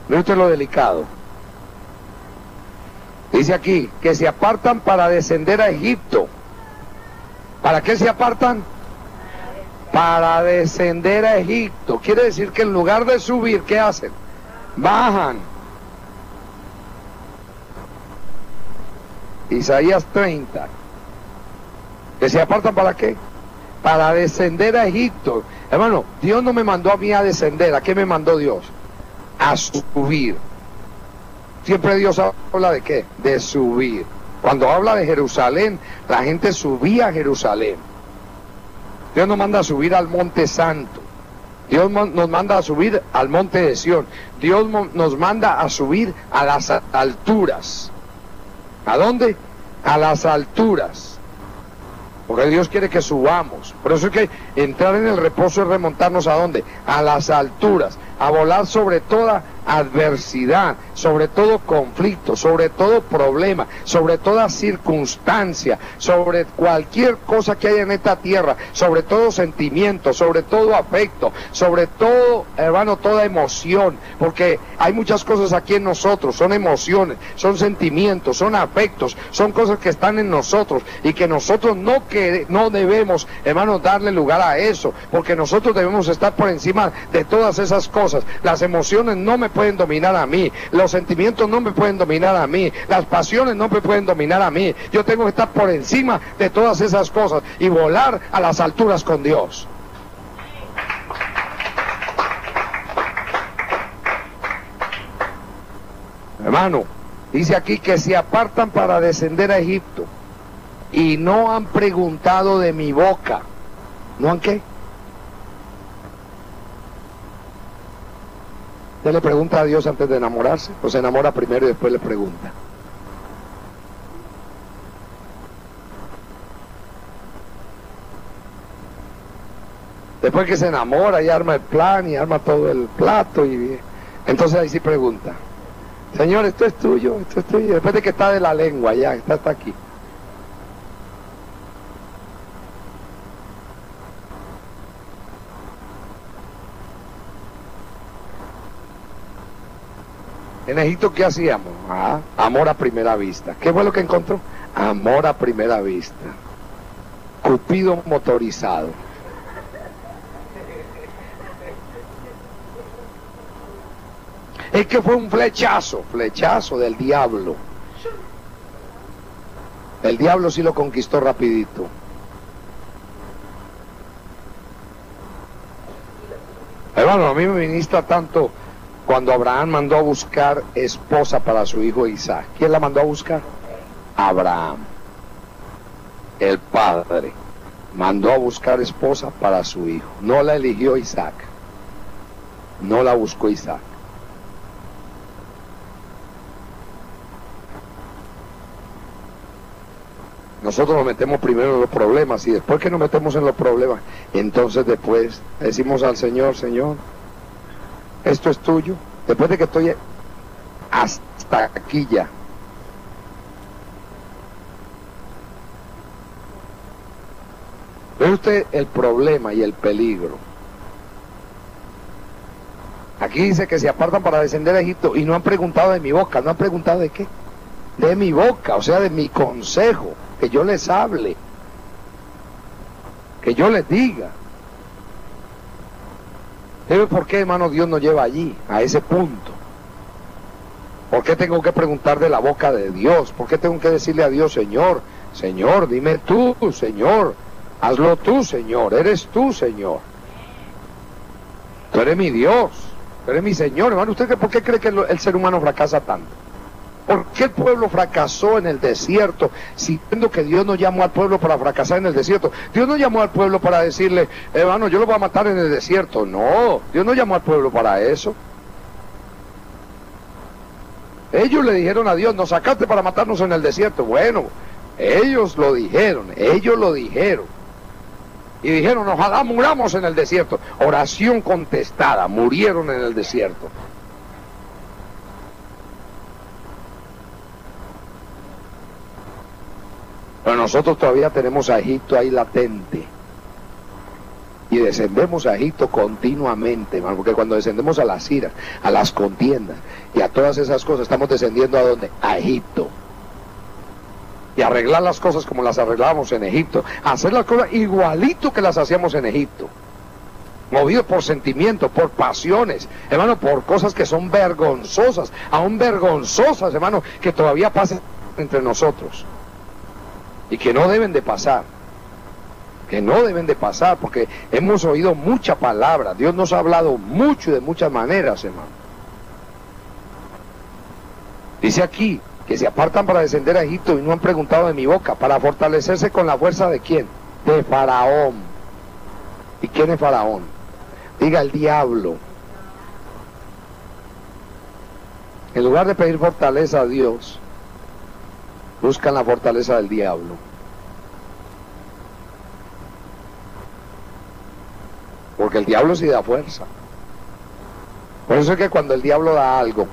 Mire usted lo delicado. Dice aquí que se apartan para descender a Egipto. ¿Para qué se apartan? Para descender a Egipto. Quiere decir que en lugar de subir, ¿qué hacen? Bajan. Isaías 30. ¿Que se apartan para qué? Para descender a Egipto. Hermano, Dios no me mandó a mí a descender. ¿A qué me mandó Dios? A subir. Siempre Dios habla de qué? De subir. Cuando habla de Jerusalén, la gente subía a Jerusalén. Dios nos manda a subir al Monte Santo. Dios nos manda a subir al monte de Sión. Dios nos manda a subir a las alturas. ¿A dónde? A las alturas. Porque Dios quiere que subamos. Por eso es que entrar en el reposo es remontarnos ¿a dónde? A las alturas. A volar sobre toda adversidad, sobre todo conflicto, sobre todo problema, sobre toda circunstancia, sobre cualquier cosa que haya en esta tierra, sobre todo sentimiento, sobre todo afecto, sobre todo, hermano, toda emoción, porque hay muchas cosas aquí en nosotros, son emociones, son sentimientos, son afectos, son cosas que están en nosotros y que nosotros no debemos, hermano, darle lugar a eso, porque nosotros debemos estar por encima de todas esas cosas. Las emociones no me pueden dominar a mí, los sentimientos no me pueden dominar a mí, las pasiones no me pueden dominar a mí. Yo tengo que estar por encima de todas esas cosas y volar a las alturas con Dios. Hermano, dice aquí que se apartan para descender a Egipto y no han preguntado de mi boca. ¿No han qué? ¿Usted le pregunta a Dios antes de enamorarse? ¿O se enamora primero y después le pregunta? Después que se enamora y arma el plan y arma todo el plato y entonces ahí sí pregunta. Señor, esto es tuyo, esto es tuyo. Después de que está de la lengua ya, está hasta aquí. En Egipto, ¿qué hacíamos? Amor a primera vista. ¿Qué fue lo que encontró? Amor a primera vista. Cupido motorizado. Es que fue un flechazo del diablo. El diablo sí lo conquistó rapidito. Hermano, a mí me ministra tanto cuando Abraham mandó a buscar esposa para su hijo Isaac. ¿Quién la mandó a buscar? Abraham. El padre mandó a buscar esposa para su hijo. No la eligió Isaac. No la buscó Isaac. Nosotros nos metemos primero en los problemas y después que nos metemos en los problemas, entonces después decimos al Señor, Señor, esto es tuyo. Después de que estoy hasta aquí ya. ¿Ve usted el problema y el peligro? Aquí dice que se apartan para descender a Egipto y no han preguntado de mi boca. ¿No han preguntado de qué? De mi boca, o sea, de mi consejo, que yo les hable, que yo les diga. ¿Sabe por qué, hermano, Dios nos lleva allí, a ese punto? ¿Por qué tengo que preguntar de la boca de Dios? ¿Por qué tengo que decirle a Dios, Señor, Señor, dime tú, Señor, hazlo tú, Señor, eres tú, Señor? Tú eres mi Dios, tú eres mi Señor. Hermano, ¿usted por qué cree que el ser humano fracasa tanto? ¿Por qué el pueblo fracasó en el desierto? Siendo que Dios no llamó al pueblo para fracasar en el desierto. Dios no llamó al pueblo para decirle, hermano, yo lo voy a matar en el desierto. No, Dios no llamó al pueblo para eso. Ellos le dijeron a Dios, nos sacaste para matarnos en el desierto. Bueno, ellos lo dijeron. Y dijeron, ojalá muramos en el desierto. Oración contestada, murieron en el desierto. Pero nosotros todavía tenemos a Egipto ahí latente. Y descendemos a Egipto continuamente, hermano, porque cuando descendemos a las iras, a las contiendas y a todas esas cosas, estamos descendiendo ¿a dónde? A Egipto. Y arreglar las cosas como las arreglábamos en Egipto, hacer las cosas igualito que las hacíamos en Egipto. Movidos por sentimientos, por pasiones, hermano, por cosas que son vergonzosas, aún vergonzosas, hermano, que todavía pasan entre nosotros. Y que no deben de pasar. Que no deben de pasar, porque hemos oído mucha palabra. Dios nos ha hablado mucho y de muchas maneras, hermano. Dice aquí que se apartan para descender a Egipto y no han preguntado de mi boca, para fortalecerse con la fuerza de ¿quién? De Faraón. ¿Y quién es Faraón? Diga el diablo. En lugar de pedir fortaleza a Dios, buscan la fortaleza del diablo. Porque el diablo sí da fuerza. Por eso es que cuando el diablo da algo,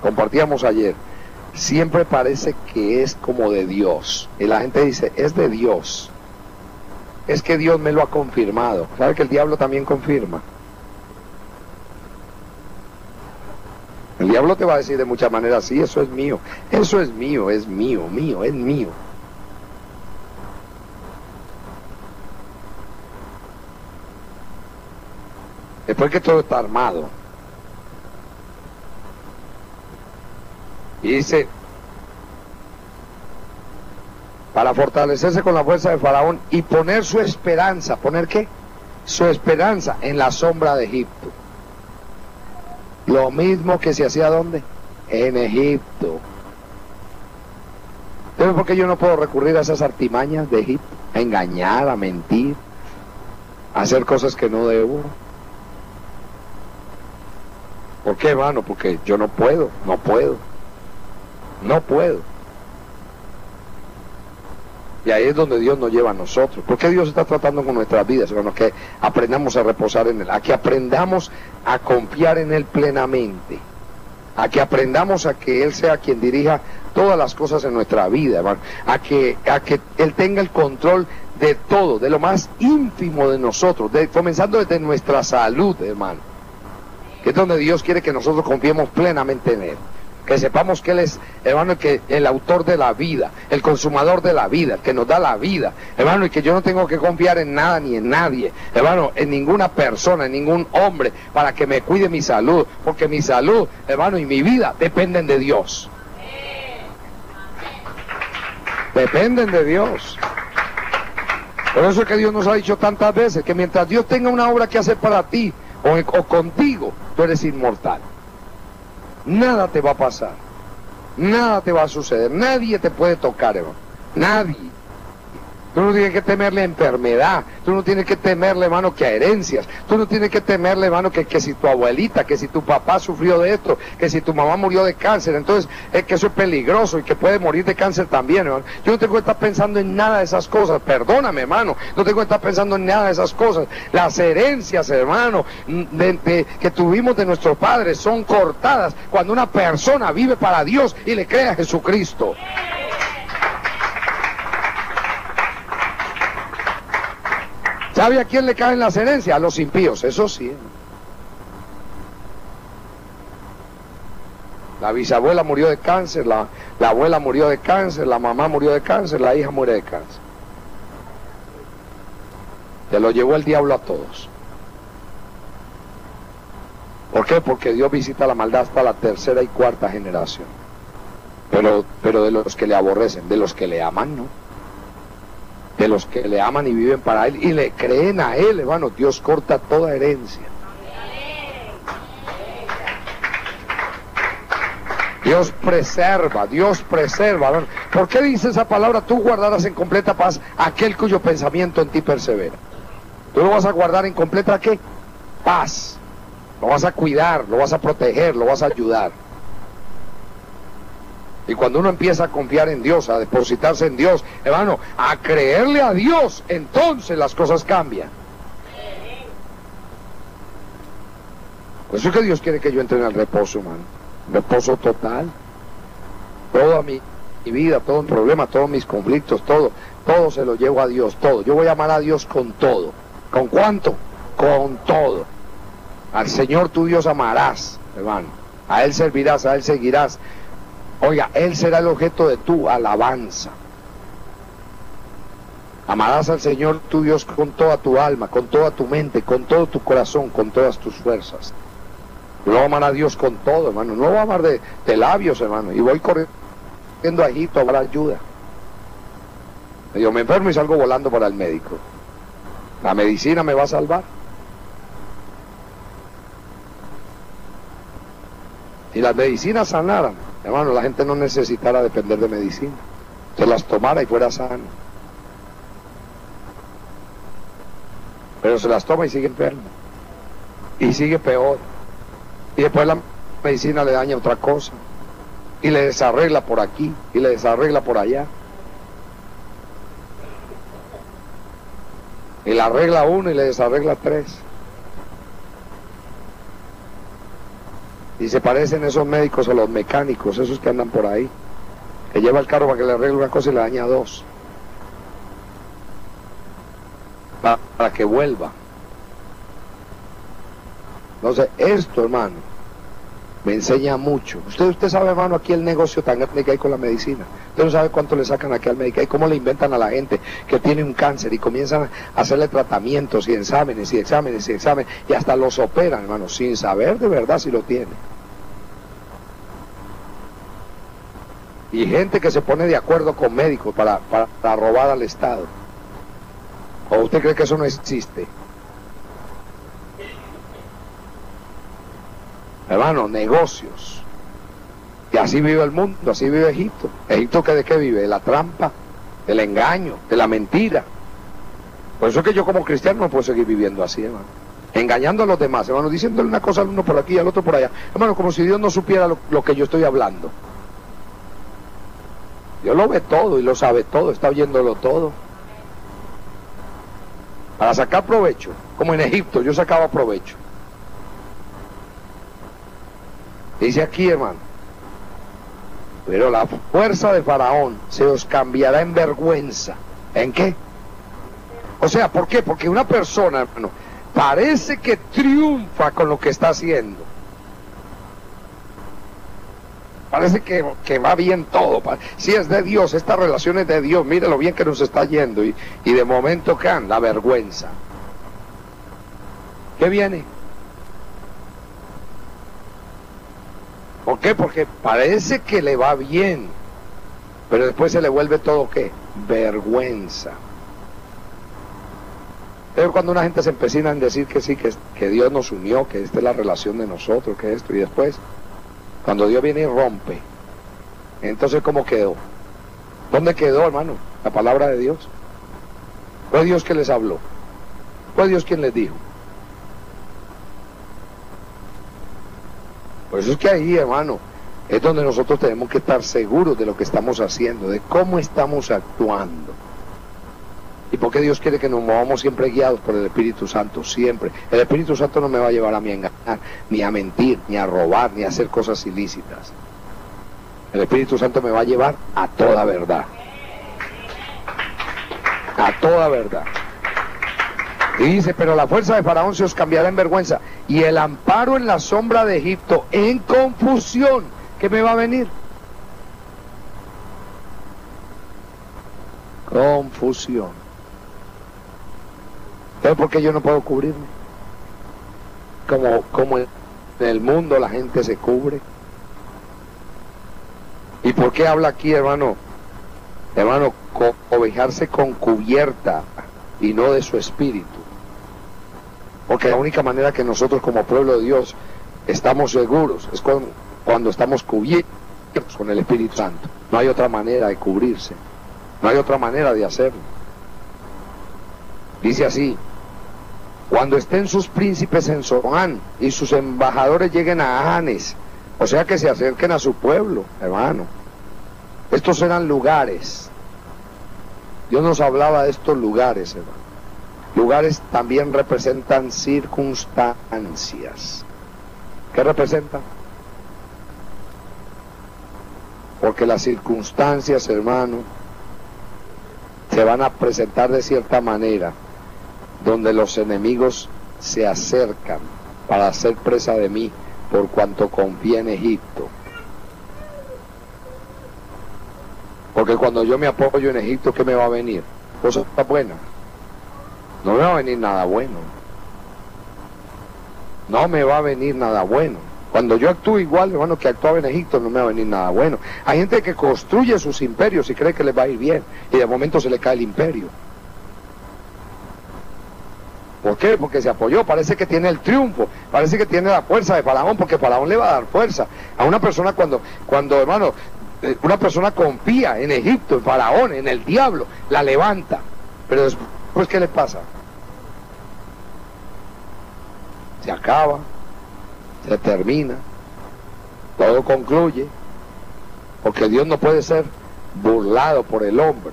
compartíamos ayer, siempre parece que es como de Dios. Y la gente dice, es de Dios. Es que Dios me lo ha confirmado. ¿Sabe que el diablo también confirma? El diablo te va a decir de muchas maneras, sí, eso es mío, es mío, es mío, es mío. Después que todo está armado. Y dice, para fortalecerse con la fuerza de Faraón y poner su esperanza, ¿poner qué? Su esperanza en la sombra de Egipto. Lo mismo que se hacía ¿dónde? En Egipto. ¿Saben por qué yo no puedo recurrir a esas artimañas de Egipto? A engañar, a mentir, a hacer cosas que no debo. ¿Por qué, hermano? Porque yo no puedo. Y ahí es donde Dios nos lleva a nosotros. ¿Por qué Dios está tratando con nuestras vidas, hermanos? Que aprendamos a reposar en Él, a que aprendamos a confiar en Él plenamente, a que aprendamos a que Él sea quien dirija todas las cosas en nuestra vida, hermano, a que Él tenga el control de todo, de lo más ínfimo de nosotros, comenzando desde nuestra salud, hermano, que es donde Dios quiere que nosotros confiemos plenamente en Él. Que sepamos que Él es, hermano, que el autor de la vida, el consumador de la vida, el que nos da la vida, hermano, y que yo no tengo que confiar en nada ni en nadie, hermano, en ninguna persona, en ningún hombre, para que me cuide mi salud, porque mi salud, hermano, y mi vida dependen de Dios. Dependen de Dios. Por eso es que Dios nos ha dicho tantas veces que mientras Dios tenga una obra que hacer para ti o contigo, tú eres inmortal. Nada te va a pasar, nada te va a suceder, nadie te puede tocar, hermano, nadie. Tú no tienes que temerle a enfermedad, tú no tienes que temerle, hermano, que a herencias, tú no tienes que temerle, hermano, que si tu abuelita, que si tu papá sufrió de esto, que si tu mamá murió de cáncer, entonces es que eso es peligroso y que puede morir de cáncer también, hermano. Yo no tengo que estar pensando en nada de esas cosas, perdóname, hermano, no tengo que estar pensando en nada de esas cosas. Las herencias, hermano, que tuvimos de nuestros padres son cortadas cuando una persona vive para Dios y le cree a Jesucristo. ¿Sabe a quién le caen las herencias? A los impíos, eso sí. La bisabuela murió de cáncer, la abuela murió de cáncer, la mamá murió de cáncer, la hija muere de cáncer. Se lo llevó el diablo a todos. ¿Por qué? Porque Dios visita la maldad hasta la tercera y cuarta generación. Pero de los que le aborrecen, de los que le aman, ¿no? De los que le aman y viven para Él y le creen a Él, hermano, Dios corta toda herencia. Dios preserva, hermano. ¿Por qué dice esa palabra? Tú guardarás en completa paz aquel cuyo pensamiento en ti persevera. Tú lo vas a guardar en completa ¿qué? Paz. Lo vas a cuidar, lo vas a proteger, lo vas a ayudar. Y cuando uno empieza a confiar en Dios, a depositarse en Dios, hermano, a creerle a Dios, entonces las cosas cambian. Por eso es que Dios quiere que yo entre en el reposo, hermano. Reposo total. Toda mi vida, todo mi problema, todos mis conflictos, todo se lo llevo a Dios, todo. Yo voy a amar a Dios con todo. ¿Con cuánto? Con todo. Al Señor tu Dios amarás, hermano. A Él servirás, a Él seguirás. Oiga, Él será el objeto de tu alabanza. Amarás al Señor tu Dios con toda tu alma, con toda tu mente, con todo tu corazón, con todas tus fuerzas. No voy a amar a Dios con todo, hermano. No voy a amar de labios, hermano. Y voy corriendo a Egipto a dar ayuda. Yo me enfermo y salgo volando para el médico. ¿La medicina me va a salvar? Si las medicinas sanaran, hermano, la gente no necesitara depender de medicina. Se las tomara y fuera sano. Pero se las toma y sigue enfermo. y sigue peor. Y después la medicina le daña otra cosa, y le desarregla por aquí, y le desarregla por allá. Y le arregla uno y le desarregla tres. Y se parecen esos médicos a los mecánicos, esos que andan por ahí, que lleva el carro para que le arregle una cosa y le daña dos, para que vuelva. Entonces, esto, hermano, me enseña mucho. Usted sabe, hermano, aquí el negocio tan grande que hay con la medicina. Usted no sabe cuánto le sacan aquí al médico y cómo le inventan a la gente que tiene un cáncer y comienzan a hacerle tratamientos y exámenes y exámenes y exámenes y hasta los operan, hermano, sin saber de verdad si lo tiene. Y gente que se pone de acuerdo con médicos para robar al Estado. ¿O usted cree que eso no existe? Hermano, negocios. Y así vive el mundo, así vive Egipto. ¿Egipto que de qué vive? De la trampa, del engaño, de la mentira. Por eso es que yo como cristiano no puedo seguir viviendo así, hermano. Engañando a los demás, hermano, diciéndole una cosa al uno por aquí y al otro por allá. Hermano, como si Dios no supiera lo que yo estoy hablando. Dios lo ve todo y lo sabe todo, está oyéndolo todo. Para sacar provecho, como en Egipto, yo sacaba provecho. Dice aquí, hermano, pero la fuerza de Faraón se os cambiará en vergüenza. ¿En qué? O sea, ¿por qué? Porque una persona, hermano, parece que triunfa con lo que está haciendo. Parece que va bien todo. Si es de Dios, esta relación es de Dios, mire lo bien que nos está yendo. Y de momento, ¿qué? La vergüenza. ¿Qué viene? ¿Por qué? Porque parece que le va bien, pero después se le vuelve todo, ¿qué? Vergüenza. Es cuando una gente se empecina en decir que sí, que Dios nos unió, que esta es la relación de nosotros, que esto, y después, cuando Dios viene y rompe, entonces ¿cómo quedó? ¿Dónde quedó, hermano? La palabra de Dios. Fue Dios quien les habló, fue Dios quien les dijo. Por eso es que ahí, hermano, es donde nosotros tenemos que estar seguros de lo que estamos haciendo, de cómo estamos actuando. ¿Y por qué Dios quiere que nos movamos siempre guiados por el Espíritu Santo? Siempre. El Espíritu Santo no me va a llevar a mí a engañar, ni a mentir, ni a robar, ni a hacer cosas ilícitas. El Espíritu Santo me va a llevar a toda verdad. A toda verdad. Y dice, pero la fuerza de Faraón se os cambiará en vergüenza, y el amparo en la sombra de Egipto en confusión. ¿Qué me va a venir? Confusión. ¿Sabes por qué yo no puedo cubrirme? Como en el mundo la gente se cubre. ¿Y por qué habla aquí, hermano? Hermano, cobijarse con cubierta y no de su espíritu. Porque la única manera que nosotros como pueblo de Dios estamos seguros es cuando estamos cubiertos con el Espíritu Santo. No hay otra manera de cubrirse, no hay otra manera de hacerlo. Dice así: cuando estén sus príncipes en Zoán y sus embajadores lleguen a Hanes, o sea que se acerquen a su pueblo, hermano. Estos eran lugares. Dios nos hablaba de estos lugares, hermano. Lugares también representan circunstancias. ¿Qué representan? Porque las circunstancias, hermano, se van a presentar de cierta manera, donde los enemigos se acercan para hacer presa de mí, por cuanto confié en Egipto. Porque cuando yo me apoyo en Egipto, ¿qué me va a venir? Cosas buenas. No me va a venir nada bueno. No me va a venir nada bueno. Cuando yo actúo igual, hermano, que actuaba en Egipto, no me va a venir nada bueno. Hay gente que construye sus imperios y cree que les va a ir bien, y de momento se le cae el imperio. ¿Por qué? Porque se apoyó, parece que tiene el triunfo, parece que tiene la fuerza de Faraón, porque Faraón le va a dar fuerza a una persona cuando hermano, una persona confía en Egipto, en Faraón, en el diablo, la levanta. Pero después, ¿qué le pasa? se acaba, se termina, todo concluye, porque Dios no puede ser burlado por el hombre,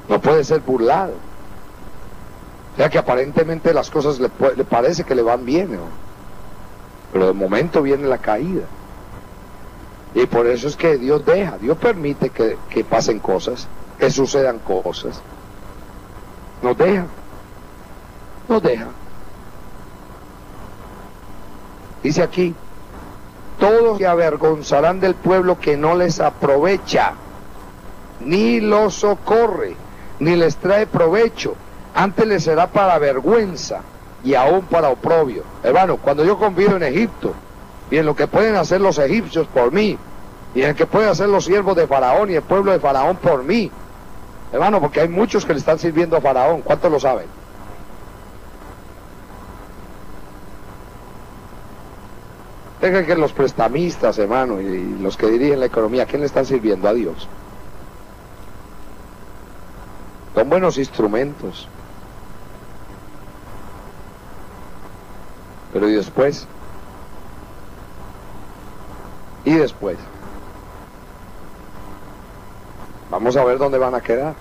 no puede ser burlado. O sea que aparentemente las cosas le parece que le van bien, ¿no? Pero de momento viene la caída. Y por eso es que Dios Dios permite que pasen cosas, que sucedan cosas. Nos deja. Dice aquí, todos se avergonzarán del pueblo que no les aprovecha, ni los socorre, ni les trae provecho. Antes les será para vergüenza y aún para oprobio. Hermano, cuando yo confío en Egipto y en lo que pueden hacer los egipcios por mí, y en el que pueden hacer los siervos de Faraón y el pueblo de Faraón por mí, hermano, porque hay muchos que le están sirviendo a Faraón, ¿cuántos lo saben? Dejen que los prestamistas, hermano, y los que dirigen la economía, ¿a quién le están sirviendo? A Dios. Son buenos instrumentos. Pero ¿y después? ¿Y después? Vamos a ver dónde van a quedar.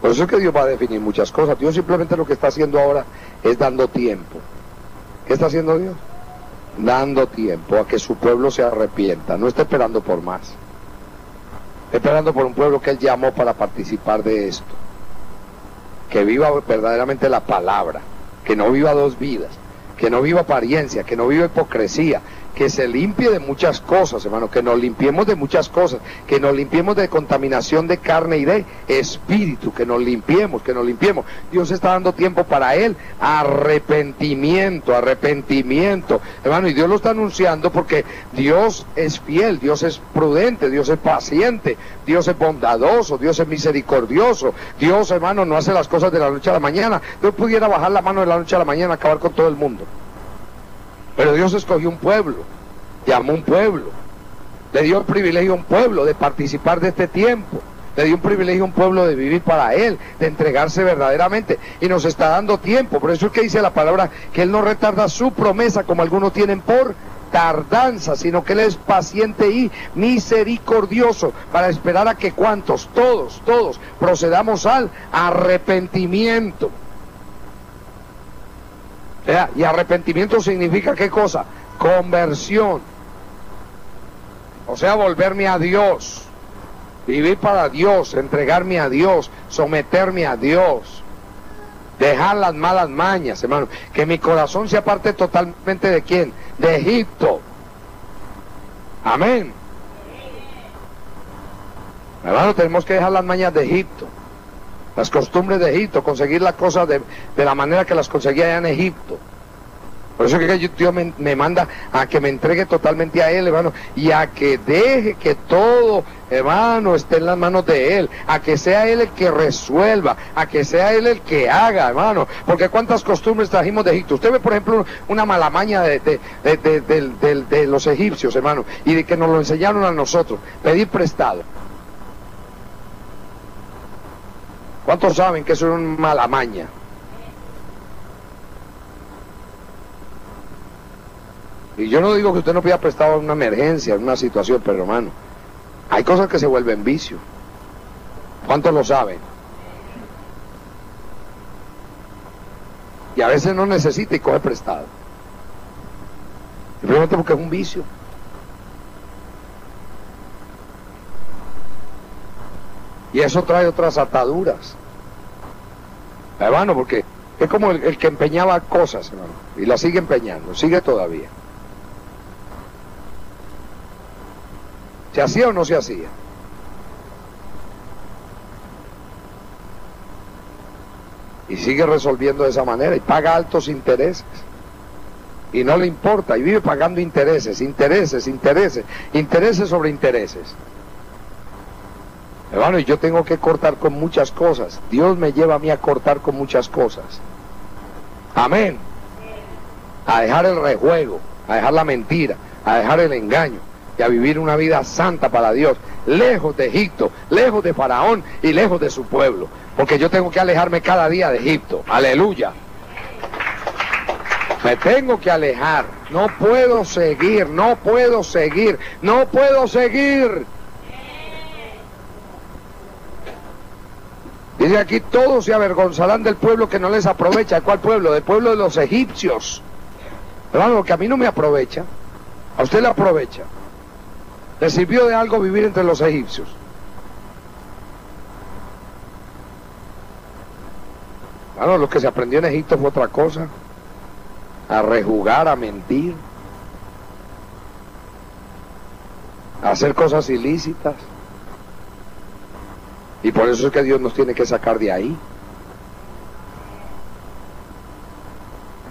Por eso es que Dios va a definir muchas cosas. Dios simplemente lo que está haciendo ahora es dando tiempo. ¿Qué está haciendo Dios? Dando tiempo a que su pueblo se arrepienta. No está esperando por más. Está esperando por un pueblo que Él llamó para participar de esto. Que viva verdaderamente la palabra. Que no viva dos vidas. Que no viva apariencia. Que no viva hipocresía. Que se limpie de muchas cosas, hermano, que nos limpiemos de muchas cosas, que nos limpiemos de contaminación de carne y de espíritu, que nos limpiemos. Dios está dando tiempo para Él, arrepentimiento, hermano, y Dios lo está anunciando porque Dios es fiel, Dios es prudente, Dios es paciente, Dios es bondadoso, Dios es misericordioso, Dios, hermano, no hace las cosas de la noche a la mañana. Dios pudiera bajar la mano de la noche a la mañana, acabar con todo el mundo. Pero Dios escogió un pueblo, llamó un pueblo, le dio el privilegio a un pueblo de participar de este tiempo, le dio un privilegio a un pueblo de vivir para Él, de entregarse verdaderamente, y nos está dando tiempo. Por eso es que dice la palabra que Él no retarda su promesa como algunos tienen por tardanza, sino que Él es paciente y misericordioso para esperar a que todos procedamos al arrepentimiento. Y arrepentimiento significa ¿qué cosa? Conversión. O sea, volverme a Dios, vivir para Dios, entregarme a Dios, someterme a Dios, dejar las malas mañas, hermano, que mi corazón se aparte totalmente ¿de quién? De Egipto. Amén. Hermano, tenemos que dejar las mañas de Egipto, las costumbres de Egipto, conseguir las cosas de la manera que las conseguía allá en Egipto. Por eso es que Dios me manda a que me entregue totalmente a Él, hermano, y a que deje que todo, hermano, esté en las manos de Él, a que sea Él el que resuelva, a que sea Él el que haga, hermano, porque cuántas costumbres trajimos de Egipto. Usted ve, por ejemplo, una malamaña de los egipcios, hermano, y de que nos lo enseñaron a nosotros, pedir prestado. ¿Cuántos saben que eso es una malamaña? Y yo no digo que usted no pida prestado en una emergencia, en una situación, pero hermano, hay cosas que se vuelven vicio. ¿Cuántos lo saben? Y a veces no necesita y coge prestado. Simplemente porque es un vicio. Y eso trae otras ataduras. Hermano, porque es como el que empeñaba cosas, hermano, y las sigue empeñando, sigue todavía. ¿Se hacía o no se hacía? Y sigue resolviendo de esa manera y paga altos intereses. Y no le importa, y vive pagando intereses sobre intereses. Hermano, y yo tengo que cortar con muchas cosas. Dios me lleva a mí a cortar con muchas cosas. Amén. A dejar el rejuego, a dejar la mentira, a dejar el engaño y a vivir una vida santa para Dios, lejos de Egipto, lejos de Faraón y lejos de su pueblo, porque yo tengo que alejarme cada día de Egipto. Aleluya. Me tengo que alejar. No puedo seguir, no puedo seguir, no puedo seguir. Dice aquí, todos se avergonzarán del pueblo que no les aprovecha. ¿Cuál pueblo? Del pueblo de los egipcios. Hermano, que a mí no me aprovecha, a usted le aprovecha. ¿Le sirvió de algo vivir entre los egipcios? Bueno, lo que se aprendió en Egipto fue otra cosa. A rejugar, a mentir, a hacer cosas ilícitas. Y por eso es que Dios nos tiene que sacar de ahí.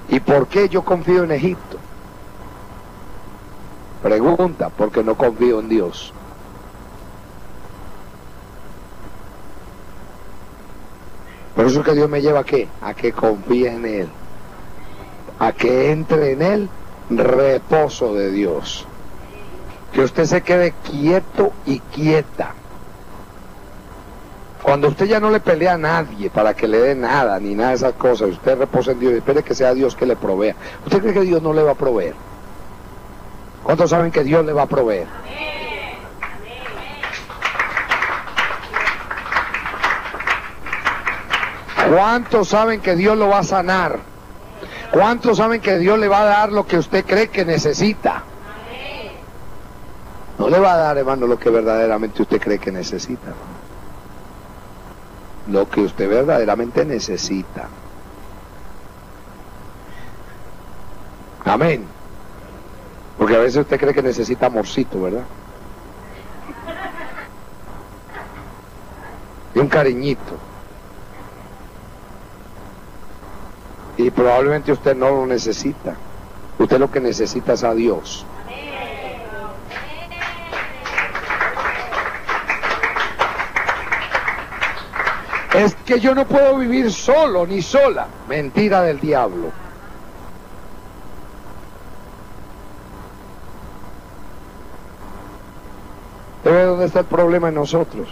¿Y por qué yo confío en Egipto? Pregunta, porque no confío en Dios. Por eso es que Dios me lleva ¿a qué? A que confíe en Él. A que entre en el reposo de Dios. Que usted se quede quieto y quieta. Cuando usted ya no le pelea a nadie para que le dé nada, ni nada de esas cosas, usted reposa en Dios y espere que sea Dios que le provea. ¿Usted cree que Dios no le va a proveer? ¿Cuántos saben que Dios le va a proveer? ¿Cuántos saben que Dios lo va a sanar? ¿Cuántos saben que Dios le va a dar lo que usted cree que necesita? No le va a dar, hermano, lo que verdaderamente usted cree que necesita, hermano. Lo que usted verdaderamente necesita. Amén. Porque a veces usted cree que necesita amorcito, ¿verdad? Y un cariñito. Y probablemente usted no lo necesita. Usted lo que necesita es a Dios. Es que yo no puedo vivir solo ni sola. Mentira del diablo. ¿Usted ve dónde está el problema en nosotros?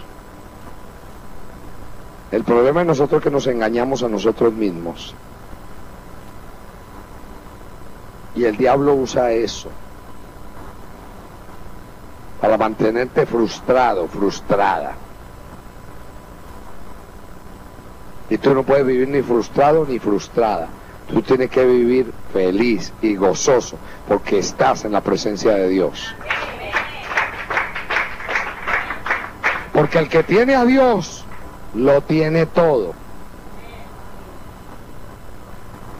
El problema en nosotros es que nos engañamos a nosotros mismos. Y el diablo usa eso para mantenerte frustrado, frustrada. Y tú no puedes vivir ni frustrado ni frustrada. Tú tienes que vivir feliz y gozoso porque estás en la presencia de Dios. Porque el que tiene a Dios lo tiene todo.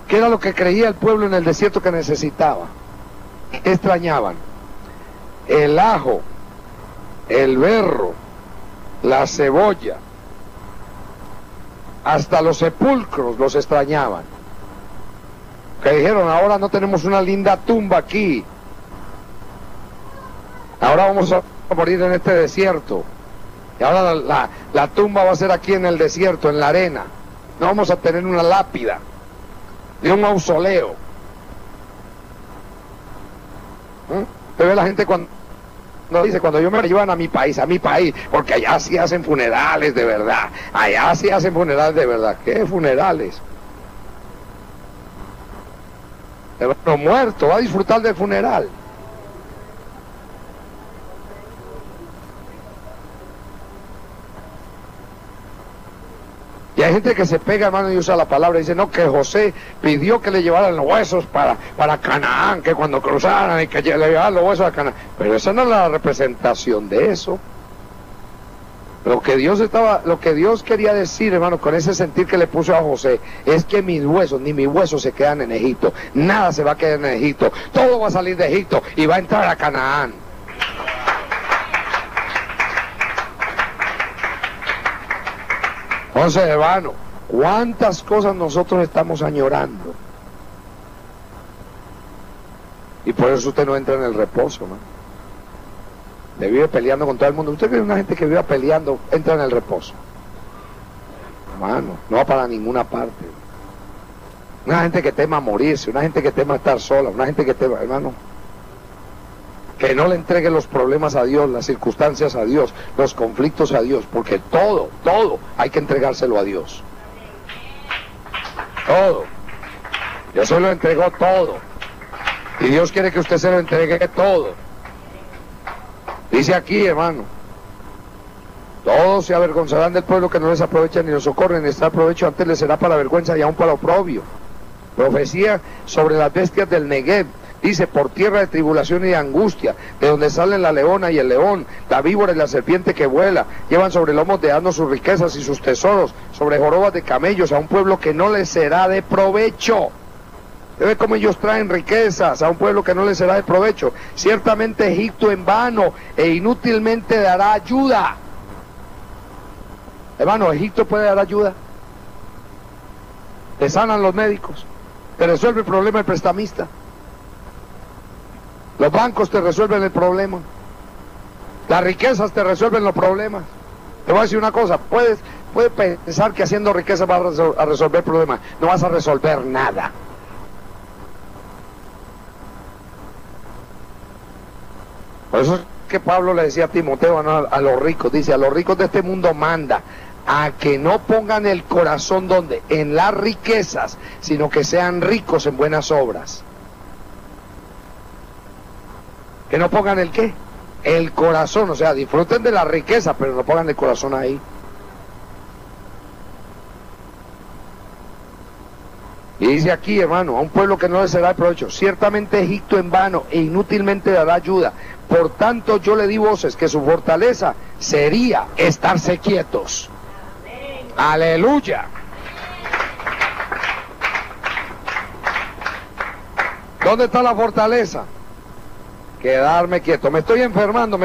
¿Qué era lo que creía el pueblo en el desierto que necesitaba? ¿Qué extrañaban? El ajo, el berro, la cebolla, hasta los sepulcros los extrañaban. Que dijeron, ahora no tenemos una linda tumba aquí. Ahora vamos a morir en este desierto. Y ahora la tumba va a ser aquí en el desierto, en la arena. No vamos a tener una lápida ni un mausoleo. Usted ve la gente cuando dice, cuando yo me llevan a mi país, porque allá sí hacen funerales de verdad, allá sí hacen funerales de verdad. ¿Qué funerales? Hermano muerto, va a disfrutar del funeral. Y hay gente que se pega, hermano, y usa la palabra y dice, no, que José pidió que le llevaran los huesos para Canaán, que cuando cruzaran y que le llevaran los huesos a Canaán. Pero esa no es la representación de eso. Lo que Dios quería decir, hermano, con ese sentir que le puso a José, es que mis huesos, ni mis huesos se quedan en Egipto. Nada se va a quedar en Egipto. Todo va a salir de Egipto y va a entrar a Canaán. Entonces, hermano, ¿cuántas cosas nosotros estamos añorando? Y por eso usted no entra en el reposo, ¿no? Le vive peleando con todo el mundo. ¿Usted cree que una gente que vive peleando entra en el reposo? Hermano, no va para ninguna parte. Una gente que tema morirse, una gente que tema estar sola, una gente que tema, hermano, que no le entregue los problemas a Dios, las circunstancias a Dios, los conflictos a Dios, porque todo hay que entregárselo a Dios. Todo. Dios se lo entregó todo. Y Dios quiere que usted se lo entregue todo. Dice aquí, hermano, todos se avergonzarán del pueblo que no les aprovecha ni los socorre, ni está provecho, antes les será para vergüenza y aún para oprobio. Profecía sobre las bestias del Negev. Dice, por tierra de tribulación y de angustia, de donde salen la leona y el león, la víbora y la serpiente que vuela, llevan sobre lomos de asnos sus riquezas y sus tesoros, sobre jorobas de camellos, a un pueblo que no les será de provecho. Ve cómo ellos traen riquezas a un pueblo que no les será de provecho. Ciertamente Egipto en vano e inútilmente dará ayuda. Hermano, Egipto puede dar ayuda. Te sanan los médicos, te resuelve el problema el prestamista. Los bancos te resuelven el problema. Las riquezas te resuelven los problemas. Te voy a decir una cosa, puedes pensar que haciendo riqueza vas a resolver problemas. No vas a resolver nada. Por eso es que Pablo le decía a Timoteo, no, a los ricos, dice, a los ricos de este mundo manda a que no pongan el corazón donde, en las riquezas, sino que sean ricos en buenas obras. Que no pongan el qué, el corazón, o sea, disfruten de la riqueza, pero no pongan el corazón ahí. Y dice aquí, hermano, a un pueblo que no le será de provecho, ciertamente Egipto en vano e inútilmente dará ayuda. Por tanto yo le di voces que su fortaleza sería estarse quietos. Aleluya. ¿Dónde está la fortaleza? Quedarme quieto. Me estoy enfermando.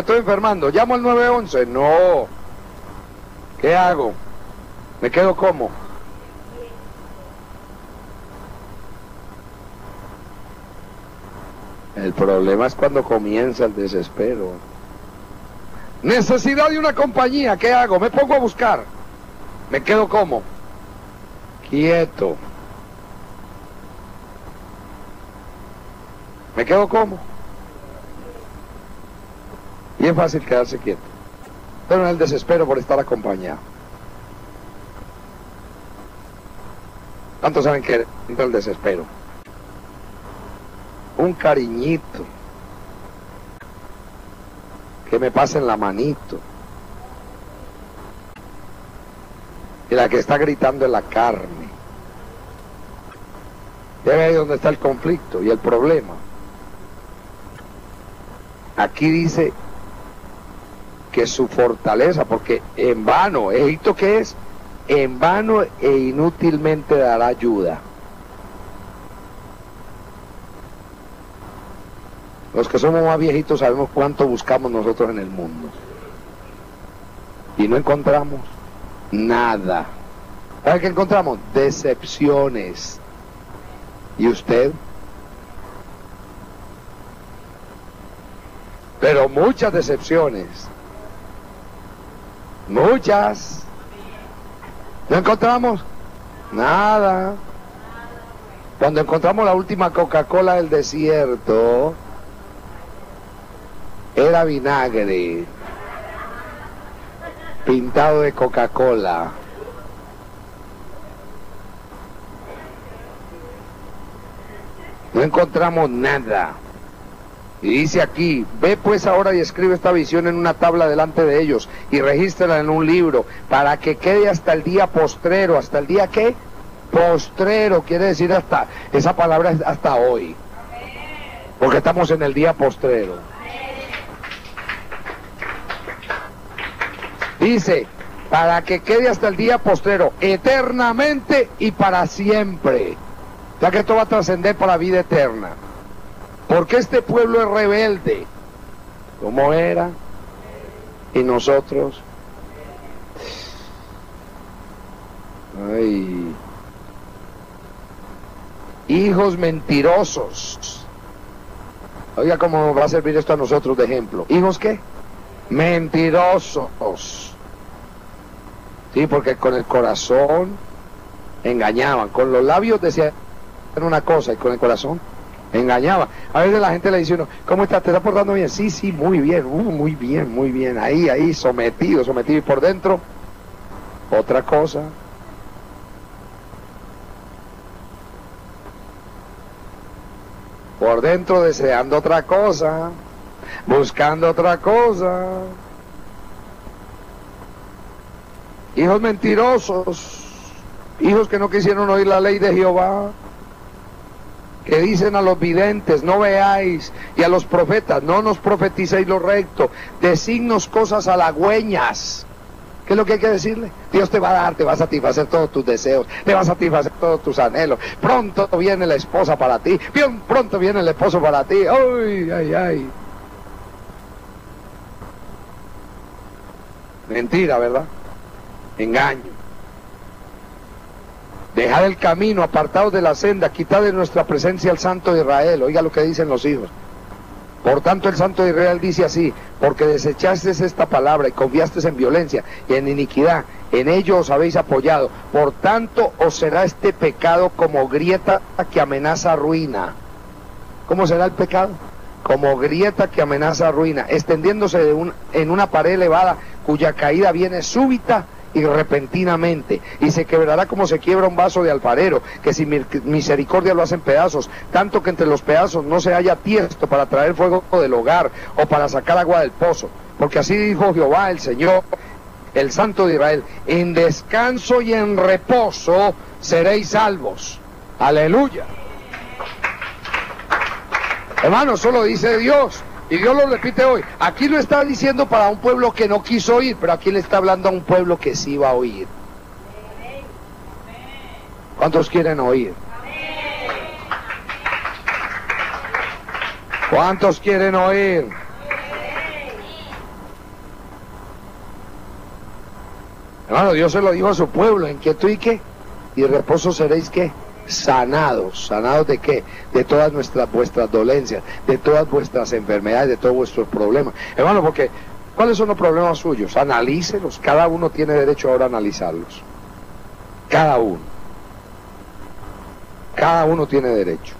Llamo al 911. No. ¿Qué hago? ¿Me quedo como? El problema es cuando comienza el desespero. Necesidad de una compañía, ¿qué hago? Me pongo a buscar. ¿Me quedo como? Quieto. ¿Me quedo como? Y es fácil quedarse quieto. Pero en el desespero por estar acompañado. ¿Cuántos saben que entra el desespero? Un cariñito, que me pasen la manito, y la que está gritando es la carne. Ya ve ahí donde está el conflicto y el problema. Aquí dice que su fortaleza, porque en vano, Egipto, ¿qué es? En vano e inútilmente dará ayuda. Los que somos más viejitos sabemos cuánto buscamos nosotros en el mundo. Y no encontramos nada. ¿Sabe qué encontramos? Decepciones. ¿Y usted? Pero muchas decepciones. Muchas. ¿No encontramos? Nada. Cuando encontramos la última Coca-Cola del desierto, era vinagre pintado de Coca-Cola. No encontramos nada. Y dice aquí, ve pues ahora y escribe esta visión en una tabla delante de ellos y regístrala en un libro para que quede hasta el día postrero. ¿Hasta el día qué? Postrero, quiere decir hasta, esa palabra es hasta hoy, porque estamos en el día postrero. Dice, para que quede hasta el día postrero, eternamente y para siempre. Ya que esto va a trascender para vida eterna. Porque este pueblo es rebelde. ¿Cómo era? Y nosotros. Ay. Hijos mentirosos. Oiga cómo va a servir esto a nosotros de ejemplo. ¿Hijos qué? Mentirosos. Sí, porque con el corazón engañaban, con los labios decían una cosa y con el corazón engañaban. A veces la gente le dice uno, ¿cómo estás? ¿Te estás portando bien? Sí, sí, muy bien, muy bien, ahí, sometido, y por dentro, otra cosa. por dentro deseando otra cosa, buscando otra cosa. Hijos mentirosos, hijos que no quisieron oír la ley de Jehová, que dicen a los videntes, no veáis, y a los profetas, no nos profeticéis lo recto, designos cosas halagüeñas. ¿Qué es lo que hay que decirle? Dios te va a dar, te va a satisfacer todos tus deseos, te va a satisfacer todos tus anhelos. Pronto viene la esposa para ti, bien pronto viene el esposo para ti. ¡Ay, ay, ay! Mentira, ¿verdad? Engaño. Dejad el camino, apartados de la senda, quitad de nuestra presencia al Santo de Israel. Oiga lo que dicen los hijos. Por tanto el Santo de Israel dice así: porque desechasteis esta palabra y confiasteis en violencia y en iniquidad, en ello os habéis apoyado. Por tanto os será este pecado como grieta que amenaza ruina. ¿Cómo será el pecado? Como grieta que amenaza ruina, extendiéndose en una pared elevada, cuya caída viene súbita y repentinamente, y se quebrará como se quiebra un vaso de alfarero, que sin misericordia lo hacen pedazos, tanto que entre los pedazos no se haya tiesto para traer fuego del hogar o para sacar agua del pozo. Porque así dijo Jehová el Señor, el Santo de Israel: en descanso y en reposo seréis salvos. Aleluya. Hermano, eso lo dice Dios. Y Dios lo repite hoy. Aquí lo está diciendo para un pueblo que no quiso oír, pero aquí le está hablando a un pueblo que sí va a oír. ¿Cuántos quieren oír? ¿Cuántos quieren oír? Hermano, Dios se lo dijo a su pueblo: en quietud y qué, y reposo seréis qué, sanados. ¿Sanados de qué? De todas vuestras dolencias, de todas vuestras enfermedades, de todos vuestros problemas. Hermano, porque ¿cuáles son los problemas suyos? Analícelos. Cada uno tiene derecho ahora a analizarlos. Cada uno. Cada uno tiene derecho.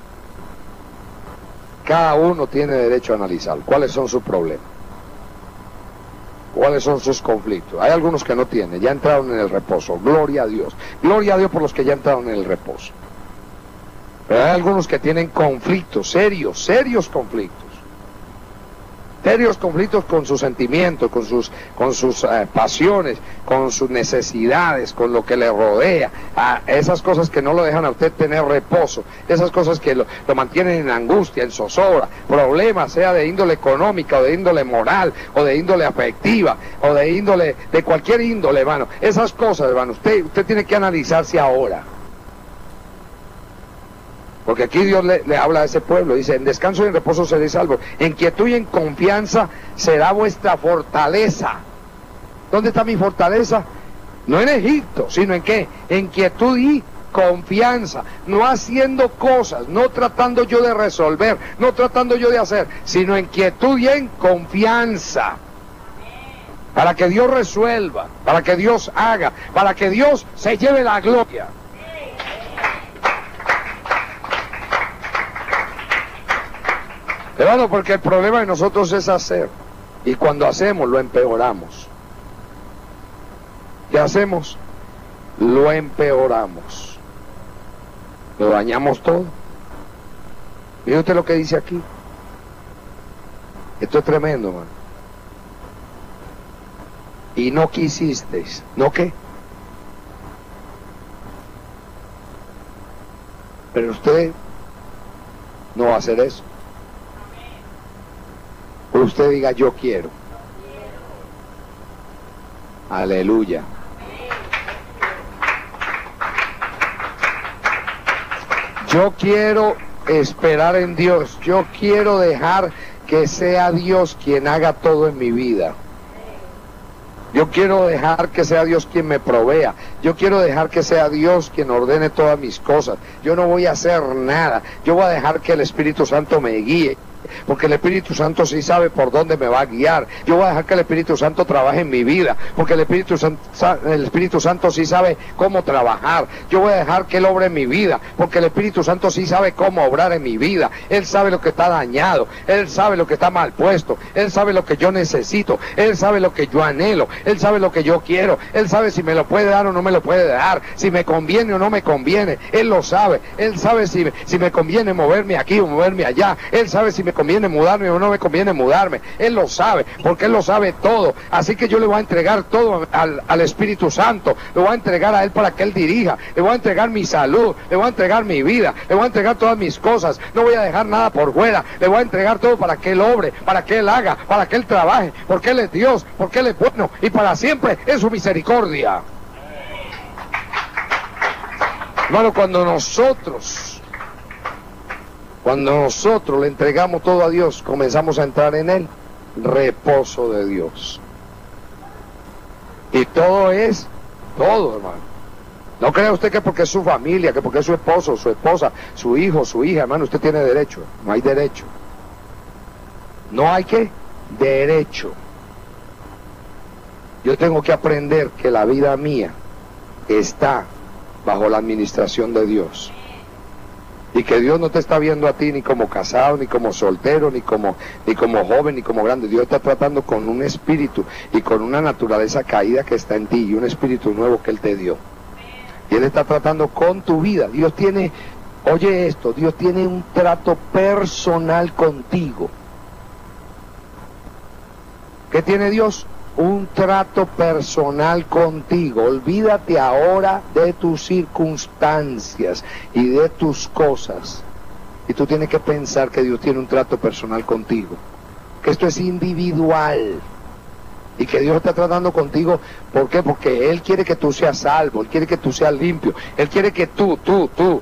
Cada uno tiene derecho a analizarlo. ¿Cuáles son sus problemas? ¿Cuáles son sus conflictos? Hay algunos que no tienen, ya entraron en el reposo. Gloria a Dios. Gloria a Dios por los que ya entraron en el reposo. Pero hay algunos que tienen conflictos, serios conflictos. Serios conflictos con sus sentimientos, con sus pasiones, con sus necesidades, con lo que le rodea. Esas cosas que no lo dejan a usted tener reposo, esas cosas que lo mantienen en angustia, en zozobra, problemas, sea de índole económica, o de índole moral, o de índole afectiva, o de índole, de cualquier índole, hermano. Esas cosas, hermano, usted tiene que analizarse ahora. Porque aquí Dios le habla a ese pueblo, dice: en descanso y en reposo seréis salvos, en quietud y en confianza será vuestra fortaleza. ¿Dónde está mi fortaleza? No en Egipto, sino en qué, en quietud y confianza, no haciendo cosas, no tratando yo de resolver, no tratando yo de hacer, sino en quietud y en confianza. Para que Dios resuelva, para que Dios haga, para que Dios se lleve la gloria. Hermano, porque el problema de nosotros es hacer, y cuando hacemos lo empeoramos. ¿Qué hacemos? Lo empeoramos, lo dañamos todo. Mire usted lo que dice aquí. Esto es tremendo, hermano. Y no quisisteis, ¿no qué? Pero usted no va a hacer eso. Usted diga: yo quiero. Aleluya. Yo quiero esperar en Dios. Yo quiero dejar que sea Dios quien haga todo en mi vida. Yo quiero dejar que sea Dios quien me provea. Yo quiero dejar que sea Dios quien ordene todas mis cosas. Yo no voy a hacer nada. Yo voy a dejar que el Espíritu Santo me guíe. porque el Espíritu Santo sí sabe por dónde me va a guiar. Yo voy a dejar que el Espíritu Santo trabaje en mi vida, porque el Espíritu Santo sí sabe cómo trabajar. Yo voy a dejar que Él obre en mi vida, porque el Espíritu Santo sí sabe cómo obrar en mi vida. Él sabe lo que está dañado, Él sabe lo que está mal puesto, Él sabe lo que yo necesito, Él sabe lo que yo anhelo, Él sabe lo que yo quiero, Él sabe si me lo puede dar o no me lo puede dar, si me conviene o no me conviene. Él lo sabe. Él sabe si me conviene moverme aquí o moverme allá. Él sabe si me conviene mudarme o no me conviene mudarme. Él lo sabe, porque Él lo sabe todo. Así que yo le voy a entregar todo al Espíritu Santo. Le voy a entregar a Él para que Él dirija. Le voy a entregar mi salud, le voy a entregar mi vida, le voy a entregar todas mis cosas. No voy a dejar nada por fuera. Le voy a entregar todo para que Él obre, para que Él haga, para que Él trabaje, porque Él es Dios, porque Él es bueno y para siempre es su misericordia. Hermano, cuando nosotros le entregamos todo a Dios, comenzamos a entrar en el reposo de Dios. Y todo, hermano. No crea usted que porque es su familia, que porque es su esposo, su esposa, su hijo, su hija, hermano, usted tiene derecho. No hay derecho. No hay ¿qué? Derecho. Yo tengo que aprender que la vida mía está bajo la administración de Dios, y que Dios no te está viendo a ti ni como casado, ni como soltero, ni como joven, ni como grande. Dios está tratando con un espíritu y con una naturaleza caída que está en ti, y un espíritu nuevo que Él te dio, y Él está tratando con tu vida. Dios tiene, oye esto, Dios tiene un trato personal contigo. ¿Qué tiene Dios? Un trato personal contigo. Olvídate ahora de tus circunstancias y de tus cosas, y tú tienes que pensar que Dios tiene un trato personal contigo, que esto es individual, y que Dios está tratando contigo. ¿Por qué? Porque Él quiere que tú seas salvo, Él quiere que tú seas limpio, Él quiere que tú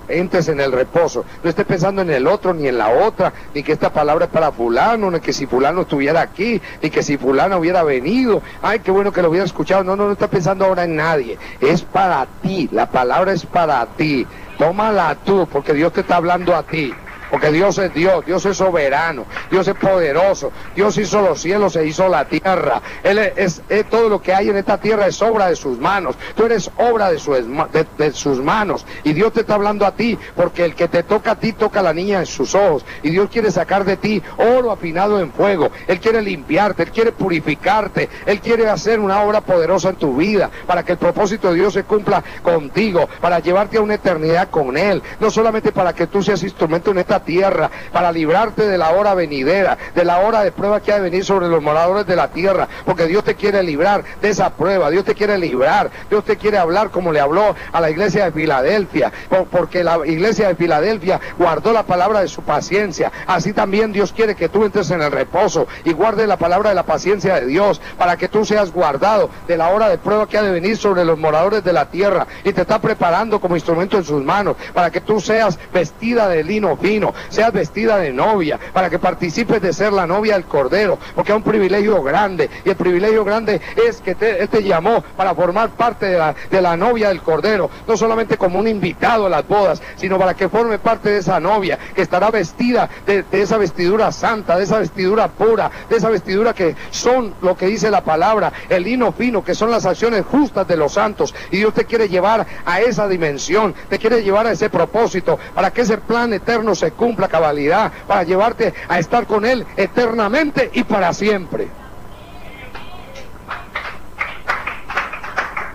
entres en el reposo. No estés pensando en el otro, ni en la otra, ni que esta palabra es para fulano, ni que si fulano estuviera aquí, ni que si fulano hubiera venido, ay, qué bueno que lo hubiera escuchado. No estás pensando ahora en nadie, es para ti, la palabra es para ti. Tómala tú, porque Dios te está hablando a ti. Porque Dios es Dios, Dios es soberano, Dios es poderoso, Dios hizo los cielos e hizo la tierra. Él es todo lo que hay en esta tierra es obra de sus manos. Tú eres obra de sus manos, y Dios te está hablando a ti, porque el que te toca a ti toca a la niña en sus ojos, y Dios quiere sacar de ti oro afinado en fuego. Él quiere limpiarte, Él quiere purificarte, Él quiere hacer una obra poderosa en tu vida, para que el propósito de Dios se cumpla contigo, para llevarte a una eternidad con Él, no solamente para que tú seas instrumento en esta tierra, para librarte de la hora venidera, de la hora de prueba que ha de venir sobre los moradores de la tierra, porque Dios te quiere librar de esa prueba. Dios te quiere librar, Dios te quiere hablar como le habló a la iglesia de Filadelfia, porque la iglesia de Filadelfia guardó la palabra de su paciencia. Así también Dios quiere que tú entres en el reposo y guardes la palabra de la paciencia de Dios, para que tú seas guardado de la hora de prueba que ha de venir sobre los moradores de la tierra, y te está preparando como instrumento en sus manos, para que tú seas vestida de lino fino, seas vestida de novia, para que participes de ser la novia del Cordero, porque es un privilegio grande, y el privilegio grande es que Él te llamó para formar parte de la novia del Cordero, no solamente como un invitado a las bodas, sino para que forme parte de esa novia, que estará vestida de esa vestidura santa, de esa vestidura pura, de esa vestidura que son lo que dice la palabra, el lino fino, que son las acciones justas de los santos. Y Dios te quiere llevar a esa dimensión, te quiere llevar a ese propósito, para que ese plan eterno se cumpla a cabalidad, para llevarte a estar con Él eternamente y para siempre.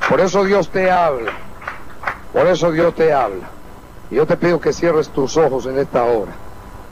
Por eso Dios te habla, por eso Dios te habla. Y yo te pido que cierres tus ojos en esta hora.